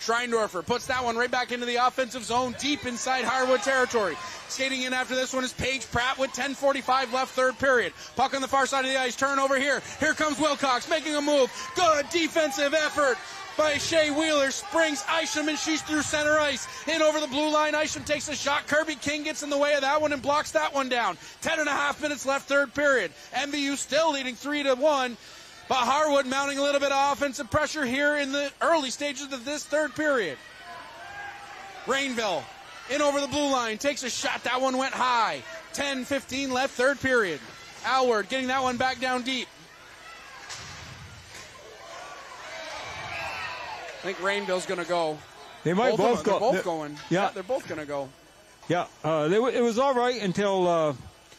Schreindorfer puts that one right back into the offensive zone, deep inside Harwood territory. Skating in after this one is Paige Pratt with 10:45 left, third period. Puck on the far side of the ice. Turnover here. Here comes Wilcox making a move. Good defensive effort by Shea Wheeler. Springs Isham, and she's through center ice. In over the blue line. Isham takes a shot. Kirby King gets in the way of that one and blocks that one down. 10.5 minutes left, third period. MVU still leading 3-1. But Harwood mounting a little bit of offensive pressure here in the early stages of this third period. Rainville in over the blue line. Takes a shot. That one went high. 10:15 left, third period. Howard getting that one back down deep. I think Rainville's going to go. They might both go. They're both going. Yeah. They're both going to go. Yeah. It was all right until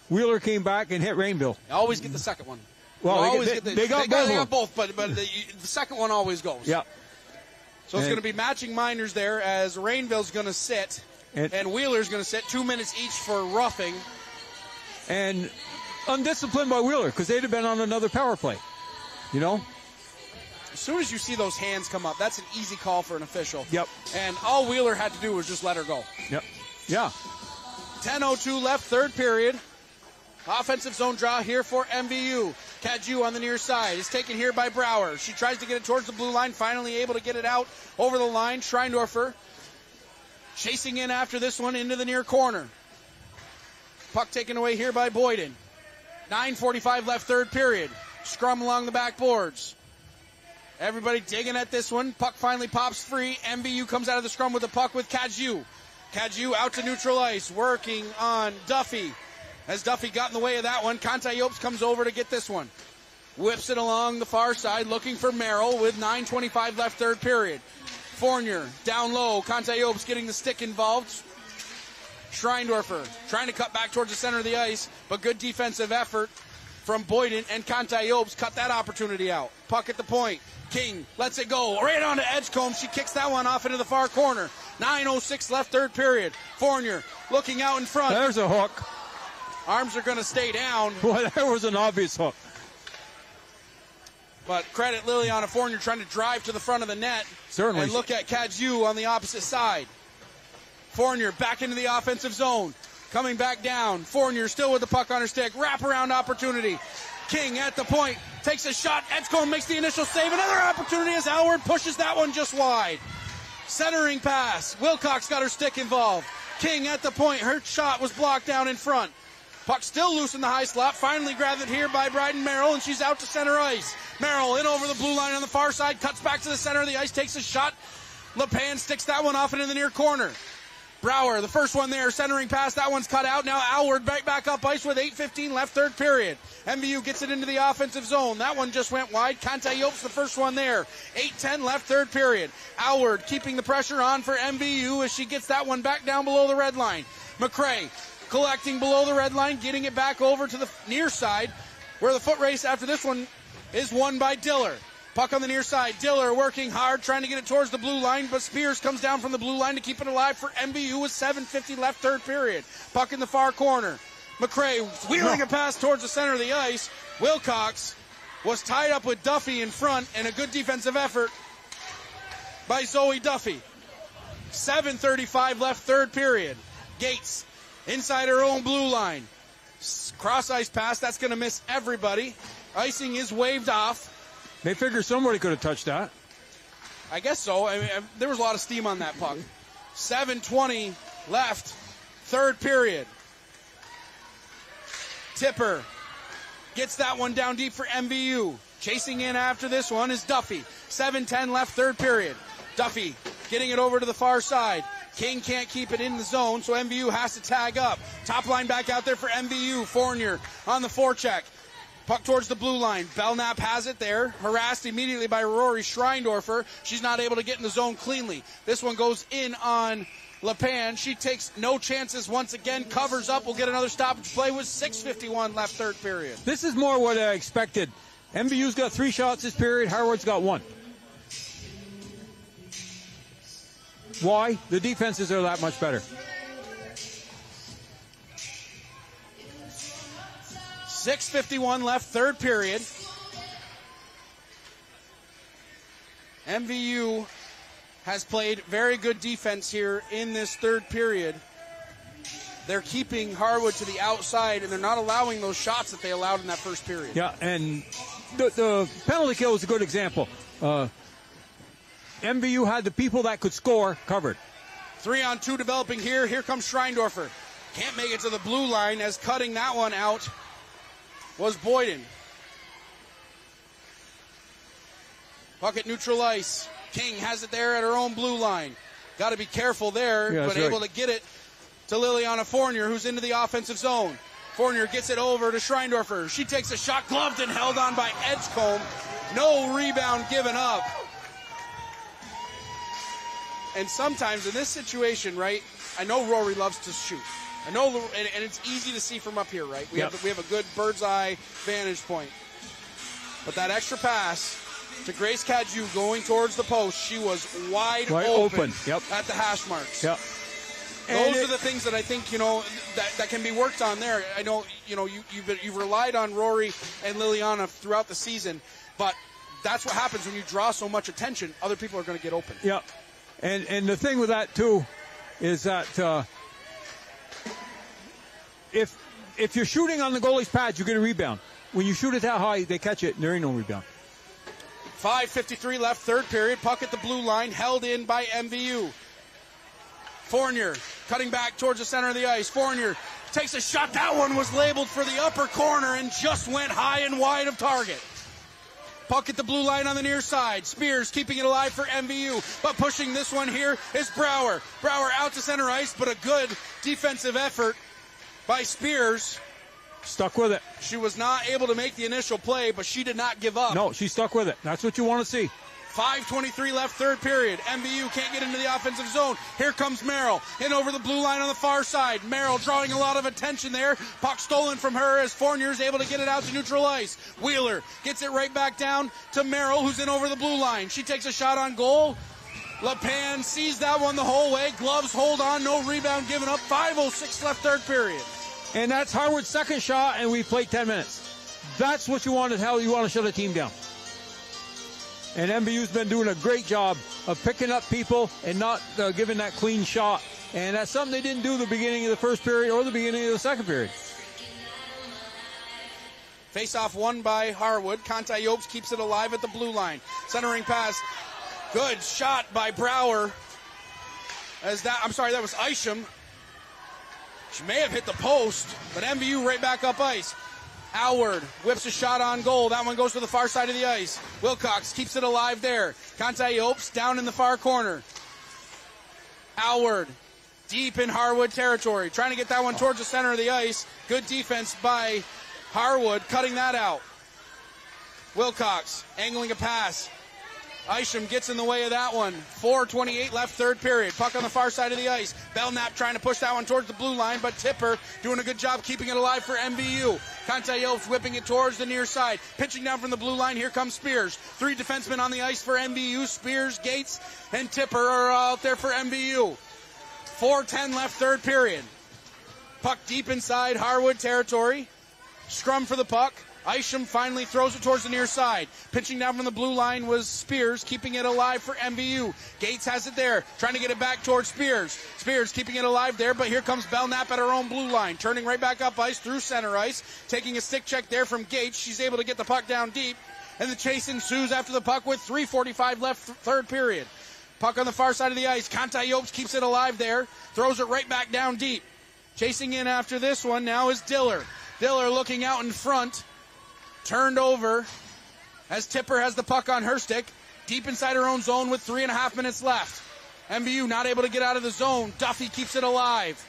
Wheeler came back and hit Rainville. I always get the second one. Well, they got both, but the second one always goes. Yeah. So it's going to be matching minors there as Rainville's going to sit and Wheeler's going to sit. 2 minutes each for roughing. And undisciplined by Wheeler because they'd have been on another power play. You know? As soon as you see those hands come up, that's an easy call for an official. Yep. And all Wheeler had to do was just let her go. Yep. Yeah. 10:02 left, third period. Offensive zone draw here for MVU. Kadju on the near side is taken here by Brower. She tries to get it towards the blue line, finally able to get it out over the line. Schreindorfer chasing in after this one into the near corner. Puck taken away here by Boyden. 9:45 left, third period. Scrum along the backboards. Everybody digging at this one. Puck finally pops free. MVU comes out of the scrum with the puck with Kadju. Kadju out to neutral ice, working on Duffy. As Duffy got in the way of that one, Kantayopes comes over to get this one. Whips it along the far side, looking for Merrill with 9:25 left, third period. Fournier down low. Kantayopes getting the stick involved. Schreindorfer trying to cut back towards the center of the ice, but good defensive effort from Boyden, and Kantayopes cut that opportunity out. Puck at the point. King lets it go right on to Edgecombe. She kicks that one off into the far corner. 9:06 left, third period. Fournier looking out in front. There's a hook. Arms are going to stay down. Well, there was an obvious hook. But credit Liliana Fournier trying to drive to the front of the net. Certainly. And look at Kadju on the opposite side. Fournier back into the offensive zone. Coming back down. Fournier still with the puck on her stick. Wraparound opportunity. King at the point. Takes a shot. Edgecombe makes the initial save. Another opportunity as Howard pushes that one just wide. Centering pass. Wilcox got her stick involved. King at the point. Her shot was blocked down in front. Puck still loose in the high slot. Finally grabbed it here by Bryden Merrill, and she's out to center ice. Merrill in over the blue line on the far side. Cuts back to the center of the ice. Takes a shot. LePan sticks that one off into the near corner. Brower, the first one there, centering pass. That one's cut out. Now Harwood back up ice with 8:15 left, third period. MVU gets it into the offensive zone. That one just went wide. Kantayopes, the first one there. 8:10 left, third period. Harwood keeping the pressure on for MVU as she gets that one back down below the red line. McRae collecting below the red line, getting it back over to the near side, where the foot race after this one is won by Diller. Puck on the near side. Diller working hard, trying to get it towards the blue line, but Spears comes down from the blue line to keep it alive for MVU with 7:50 left, third period. Puck in the far corner. McRae wheeling a pass towards the center of the ice. Wilcox was tied up with Duffy in front, and a good defensive effort by Zoe Duffy. 7:35 left, third period. Gates inside her own blue line. Cross ice pass, that's going to miss everybody. Icing is waved off. They figure somebody could have touched that. I guess so. I mean, there was a lot of steam on that puck. 7:20 left, third period. Tipper gets that one down deep for MVU. Chasing in after this one is Duffy. 7:10 left, third period. Duffy getting it over to the far side. King can't keep it in the zone, so MVU has to tag up. Top line back out there for MVU. Fournier on the forecheck. Puck towards the blue line. Belknap has it there. Harassed immediately by Rory Schreindorfer. She's not able to get in the zone cleanly. This one goes in on LePan. She takes no chances once again. Covers up. We'll get another stoppage play with 6:51 left, third period. This is more what I expected. MVU's got 3 shots this period. Harwood's got 1. Why? The defenses are that much better. 6:51 left, third period. MVU has played very good defense here in this third period. They're keeping Harwood to the outside, and they're not allowing those shots that they allowed in that first period. Yeah, and the penalty kill is a good example. MVU had the people that could score covered. 3-on-2 developing here. Here comes Schreindorfer. Can't make it to the blue line as cutting that one out was Boyden. Puck at neutral ice. King has it there at her own blue line. Got to be careful there, yeah, but able to get it to Liliana Fournier, who's into the offensive zone. Fournier gets it over to Schreindorfer. She takes a shot, gloved and held on by Edgecombe. No rebound given up. And sometimes in this situation, right, I know Rory loves to shoot. I know, and it's easy to see from up here, right? We have a good bird's eye vantage point. But that extra pass to Grace Cadieux going towards the post, she was wide open. Yep. At the hash marks. Yep. Those are the things that I think, that can be worked on there. I know, you've relied on Rory and Liliana throughout the season, but that's what happens when you draw so much attention. Other people are going to get open. Yep. And the thing with that, too, is that if you're shooting on the goalie's pad, you get a rebound. When you shoot it that high, they catch it, and there ain't no rebound. 5:53 left, third period. Puck at the blue line, held in by MVU. Fournier cutting back towards the center of the ice. Fournier takes a shot. That one was labeled for the upper corner and just went high and wide of target. Puck at the blue line on the near side. Spears keeping it alive for MVU, but pushing this one here is Brower. Brower out to center ice, but a good defensive effort by Spears. Stuck with it. She was not able to make the initial play, but she did not give up. No, she stuck with it. That's what you want to see. 5:23 left, third period. MVU can't get into the offensive zone. Here comes Merrill. In over the blue line on the far side. Merrill drawing a lot of attention there. Puck stolen from her as Fournier is able to get it out to neutral ice. Wheeler gets it right back down to Merrill, who's in over the blue line. She takes a shot on goal. LePan sees that one the whole way. Gloves hold on. No rebound given up. 5:06 left, third period. And that's Harwood's second shot, and we played 10 minutes. That's what you want to tell. You want to shut a team down. And MVU's been doing a great job of picking up people and not giving that clean shot. And that's something they didn't do the beginning of the first period or the beginning of the second period. Face-off won by Harwood. Kantayopes keeps it alive at the blue line. Centering pass. Good shot by Brower. That was Isham. She may have hit the post, but MVU right back up ice. Harwood whips a shot on goal. That one goes to the far side of the ice. Wilcox keeps it alive there. Kantayopes down in the far corner. Harwood deep in Harwood territory. Trying to get that one towards the center of the ice. Good defense by Harwood, cutting that out. Wilcox angling a pass. Isham gets in the way of that one. 4:28 left, third period. Puck on the far side of the ice. Belknap trying to push that one towards the blue line, but Tipper doing a good job keeping it alive for MVU. Kantayopes whipping it towards the near side. Pitching down from the blue line. Here comes Spears. 3 defensemen on the ice for MVU. Spears, Gates, and Tipper are out there for MVU. 4:10 left, third period. Puck deep inside Harwood territory. Scrum for the puck. Isham finally throws it towards the near side. Pitching down from the blue line was Spears, keeping it alive for MVU. Gates has it there, trying to get it back towards Spears. Spears keeping it alive there, but here comes Belknap at her own blue line, turning right back up ice through center ice, taking a stick check there from Gates. She's able to get the puck down deep, and the chase ensues after the puck with 3:45 left, third period. Puck on the far side of the ice. Kantayopes keeps it alive there, throws it right back down deep. Chasing in after this one now is Diller. Diller looking out in front. Turned over as Tipper has the puck on her stick, deep inside her own zone with 3.5 minutes left. MVU not able to get out of the zone. Duffy keeps it alive.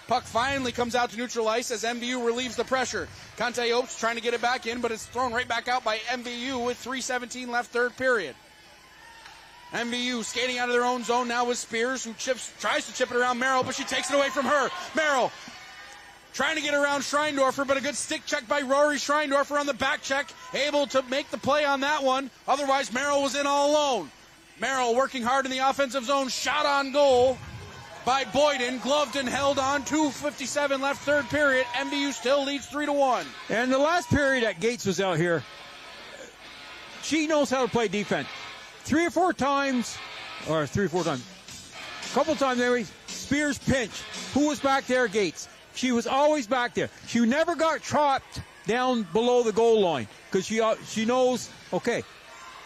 Puck finally comes out to neutral ice as MVU relieves the pressure. Kantayopes trying to get it back in, but it's thrown right back out by MVU with 3:17 left, third period. MVU skating out of their own zone now with Spears, who tries to chip it around Merrill, but she takes it away from her. Merrill trying to get around Schreindorfer, but a good stick check by Rory Schreindorfer on the back check. Able to make the play on that one. Otherwise, Merrill was in all alone. Merrill working hard in the offensive zone. Shot on goal by Boyden. Gloved and held on. 2:57 left, third period. MVU still leads 3-1. And the last period that Gates was out here, she knows how to play defense. 3 or 4 times, a couple times there, Spears pinch. Who was back there? Gates. She was always back there. She never got trapped down below the goal line because she knows, okay,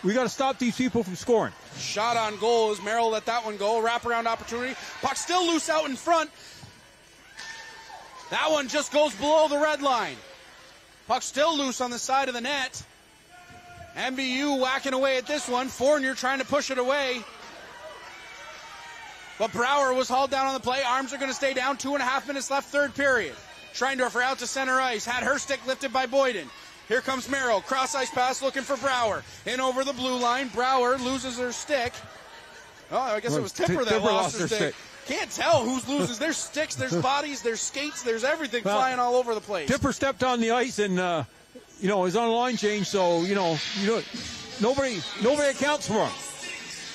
we got to stop these people from scoring. Shot on goal as Merrill let that one go. Wraparound opportunity. Puck still loose out in front. That one just goes below the red line. Puck still loose on the side of the net. MVU whacking away at this one. Fournier trying to push it away. But Brower was hauled down on the play. Arms are going to stay down. 2.5 minutes left, third period. Schreindorfer out to center ice. Had her stick lifted by Boyden. Here comes Merrill. Cross ice pass looking for Brower. In over the blue line. Brower loses her stick. Oh, I guess it was Tipper that lost her stick. Can't tell who's loses. There's sticks, there's bodies, there's skates, there's everything flying all over the place. Tipper stepped on the ice and, is on a line change, so, nobody accounts for him.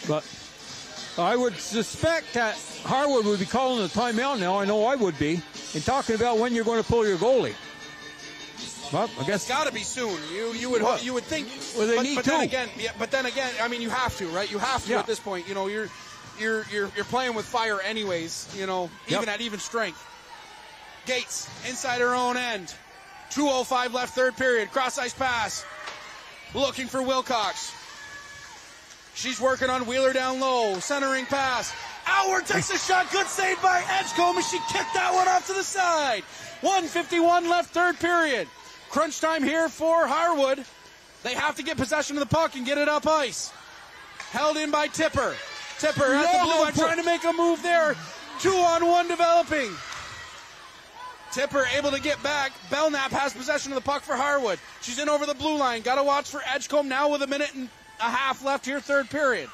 But I would suspect that Harwood would be calling a timeout now. I know I would be. And talking about when you're going to pull your goalie. Well, I guess it's got to be soon. You would think. Well, they need to. But then again, I mean, you have to, right? You have to at this point. You're playing with fire anyways. Even at even strength. Gates inside her own end. 2:05 left, third period. Cross ice pass. Looking for Wilcox. She's working on Wheeler down low. Centering pass. Howard takes a shot. Good save by Edgecombe, and she kicked that one off to the side. 1:51 left, third period. Crunch time here for Harwood. They have to get possession of the puck and get it up ice. Held in by Tipper. Tipper at the blue line trying to make a move there. 2-on-1 developing. Tipper able to get back. Belknap has possession of the puck for Harwood. She's in over the blue line. Got to watch for Edgecombe now with 1.5 minutes left here, third period.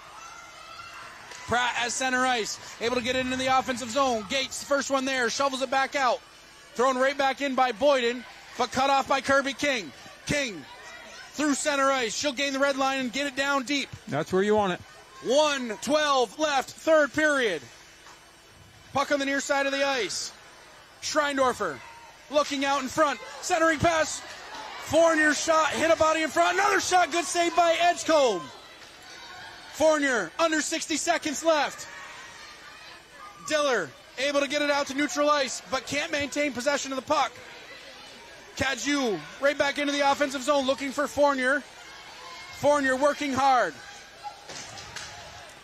Pratt as center ice. Able to get it into the offensive zone. Gates, first one there. Shovels it back out. Thrown right back in by Boyden, but cut off by Kirby King. King through center ice. She'll gain the red line and get it down deep. That's where you want it. 1:12 left, third period. Puck on the near side of the ice. Schreindorfer looking out in front. Centering pass. Fournier shot. Hit a body in front. Another shot. Good save by Edgecombe. Fournier under 60 seconds left. Diller able to get it out to neutral ice, but can't maintain possession of the puck. Cadieux right back into the offensive zone looking for Fournier. Fournier working hard.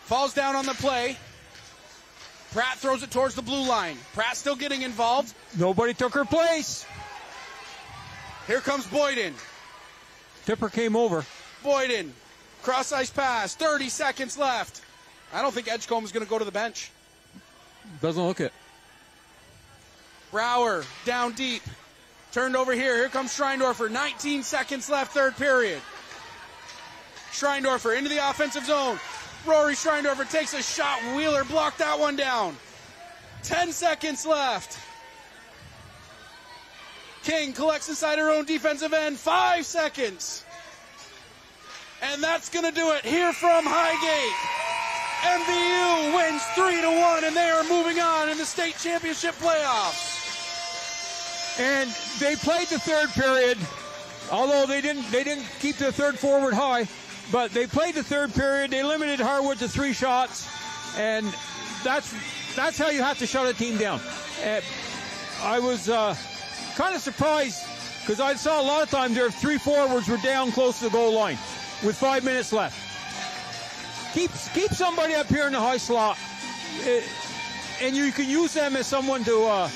Falls down on the play. Pratt throws it towards the blue line. Pratt still getting involved. Nobody took her place. Here comes Boyden. Tipper came over. Boyden. Cross ice pass. 30 seconds left. I don't think Edgecombe is going to go to the bench. Doesn't look it. Brower down deep. Turned over here. Here comes Schreindorfer. 19 seconds left, third period. Schreindorfer into the offensive zone. Rory Schreindorfer takes a shot. Wheeler blocked that one down. 10 seconds left. King collects inside her own defensive end. 5 seconds. And that's going to do it here from Highgate. MVU wins 3-1, and they are moving on in the state championship playoffs. And they played the third period, although they didn't keep the third forward high, but they played the third period. They limited Harwood to 3 shots, and that's how you have to shut a team down. I was kind of surprised because I saw a lot of times their 3 forwards were down close to the goal line with 5 minutes left. Keep somebody up here in the high slot, and you can use them as someone to,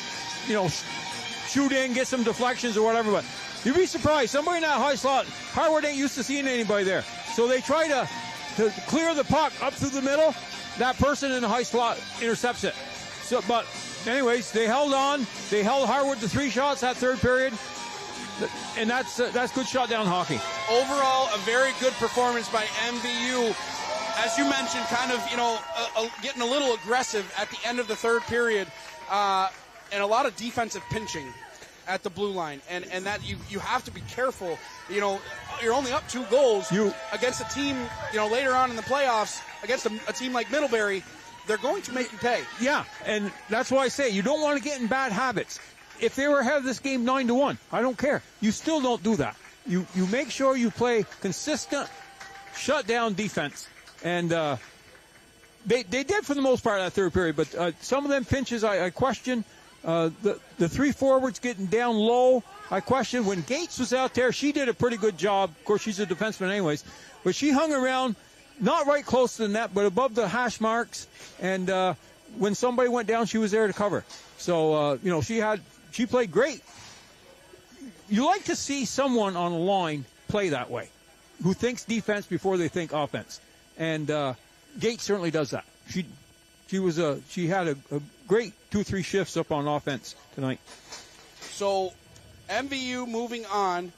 shoot in, get some deflections or whatever. But you'd be surprised. Somebody in that high slot, Harwood ain't used to seeing anybody there. So they try to clear the puck up through the middle. That person in the high slot intercepts it. So, but anyways, they held on. They held Harwood to 3 shots that third period. And that's good shutdown hockey. Overall, a very good performance by MVU. As you mentioned, kind of, getting a little aggressive at the end of the third period. And a lot of defensive pinching at the blue line. And that you have to be careful. You're only up 2 goals against a team, later on in the playoffs, against a team like Middlebury. They're going to make you pay. Yeah, and that's why I say you don't want to get in bad habits. If they were ahead of this game 9-1, I don't care. You still don't do that. You make sure you play consistent shutdown defense. And they did for the most part of that third period, but some of them pinches I question. The 3 forwards getting down low, I question. When Gates was out there, she did a pretty good job. Of course, she's a defenseman anyways. But she hung around, not right close to the net, but above the hash marks. And when somebody went down, she was there to cover. So, she played great. You like to see someone on the line play that way, who thinks defense before they think offense. And Gates certainly does that. She had a great 2-3 shifts up on offense tonight. So MVU moving on.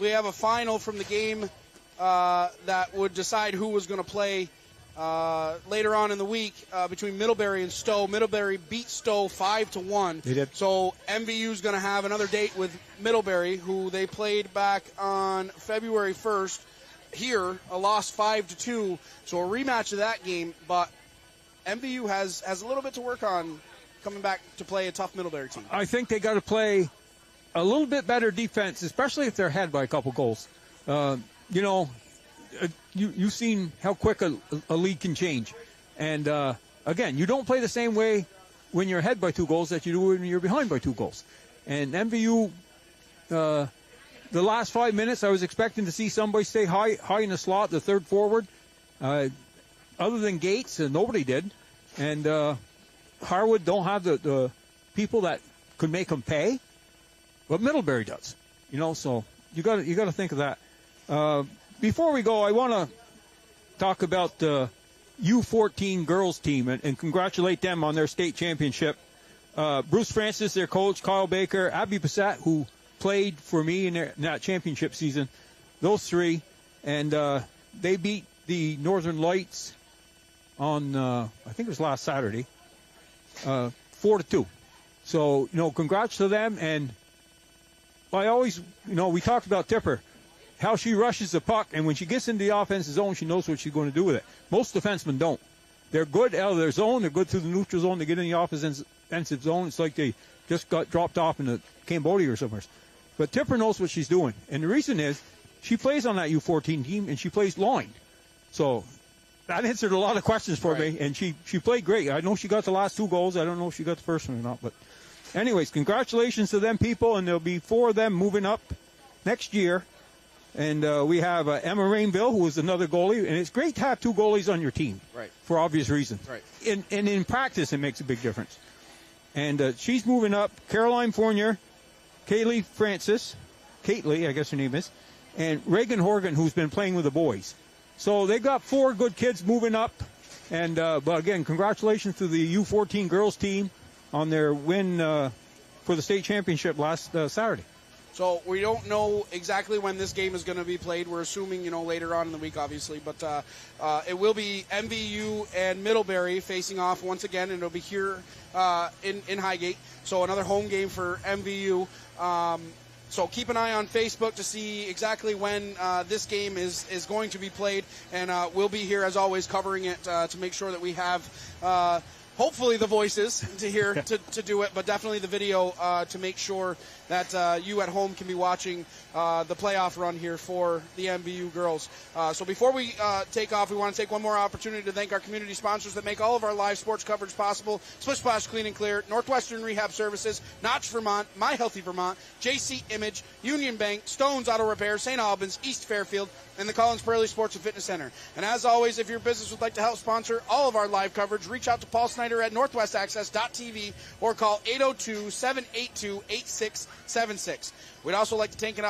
We have a final from the game that would decide who was going to play later on in the week between Middlebury and Stowe. Middlebury beat Stowe 5-1. They did. So MVU is going to have another date with Middlebury, who they played back on February 1st. Here, a loss 5-2. So a rematch of that game, but MVU has a little bit to work on coming back to play a tough Middlebury team. I think they got to play a little bit better defense, especially if they're ahead by a couple goals. You've seen how quick a lead can change. And, again, you don't play the same way when you're ahead by 2 goals that you do when you're behind by 2 goals. And MVU, the last 5 minutes, I was expecting to see somebody stay high in the slot, the third forward. Other than Gates, nobody did. And Harwood don't have the people that could make them pay, but Middlebury does. So you got to think of that. Before we go, I want to talk about the U14 girls team and congratulate them on their state championship. Bruce Francis, their coach, Kyle Baker, Abby Passat, who played for me in that championship season, those 3, and they beat the Northern Lights on, I think it was last Saturday, 4-2. So, congrats to them. And I always, we talked about Tipper, how she rushes the puck, and when she gets into the offensive zone, she knows what she's going to do with it. Most defensemen don't. They're good out of their zone. They're good through the neutral zone. They get in the offensive zone. It's like they just got dropped off in the Cambodia or somewhere. But Tipper knows what she's doing. And the reason is she plays on that U14 team, and she plays line. So that answered a lot of questions for me, and she played great. I know she got the last 2 goals. I don't know if she got the first one or not. But anyways, congratulations to them people, and there'll be 4 of them moving up next year. And we have Emma Rainville, who is another goalie. And it's great to have 2 goalies on your team, for obvious reasons. Right. And in practice, it makes a big difference. And she's moving up. Caroline Fournier, Kaylee Francis, Kately, I guess her name is, and Reagan Horgan, who's been playing with the boys. So they got 4 good kids moving up. And but again, congratulations to the U14 girls team on their win for the state championship last Saturday. So we don't know exactly when this game is going to be played. We're assuming, later on in the week, obviously. But it will be MVU and Middlebury facing off once again, and it'll be here in Highgate. So another home game for MVU. So keep an eye on Facebook to see exactly when this game is going to be played. And we'll be here, as always, covering it to make sure that we have hopefully the voices to hear to do it, but definitely the video to make sure that you at home can be watching the playoff run here for the MVU girls. So before we take off, we want to take one more opportunity to thank our community sponsors that make all of our live sports coverage possible. Splish Splash Clean and Clear, Northwestern Rehab Services, Notch Vermont, My Healthy Vermont, JC Image, Union Bank, Stones Auto Repair, St. Albans, East Fairfield, and the Collins Prairie Sports and Fitness Center. And as always, if your business would like to help sponsor all of our live coverage, reach out to Paul Snyder at northwestaccess.tv or call 802-782-8676. We'd also like to take an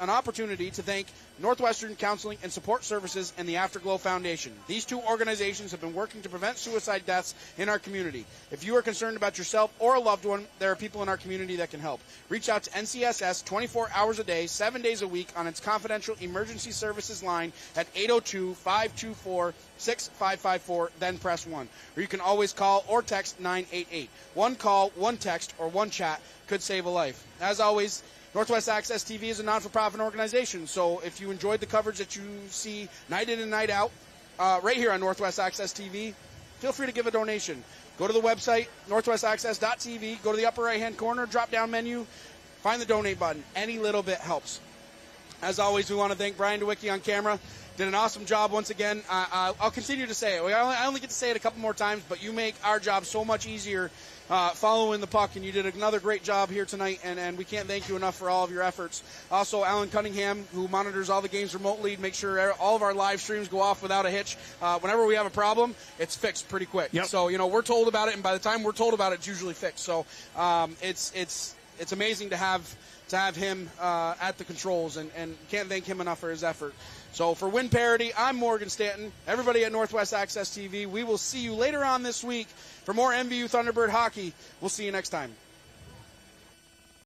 opportunity to thank Northwestern Counseling and Support Services and the Afterglow Foundation. These two organizations have been working to prevent suicide deaths in our community. If you are concerned about yourself or a loved one, there are people in our community that can help. Reach out to NCSS 24 hours a day, 7 days a week on its confidential emergency services line at 802-524-6554, then press 1. Or you can always call or text 988. One call, one text, or one chat could save a life. As always, Northwest Access TV is a non-for-profit organization, so if you enjoyed the coverage that you see night in and night out right here on Northwest Access TV, feel free to give a donation. Go to the website, northwestaccess.tv, go to the upper right-hand corner, drop-down menu, find the donate button. Any little bit helps. As always, we want to thank Brian DeWicki on camera. Did an awesome job once again. I'll continue to say it. I only get to say it a couple more times, but you make our job so much easier following the puck, and you did another great job here tonight, and we can't thank you enough for all of your efforts. Also, Alan Cunningham, who monitors all the games remotely, make sure all of our live streams go off without a hitch. Whenever we have a problem, it's fixed pretty quick. Yep. So, we're told about it, and by the time we're told about it, it's usually fixed. So it's amazing to have him at the controls, and can't thank him enough for his effort. So for Win Parity, I'm Morgan Stanton. Everybody at Northwest Access TV, we will see you later on this week for more MVU Thunderbird hockey. We'll see you next time.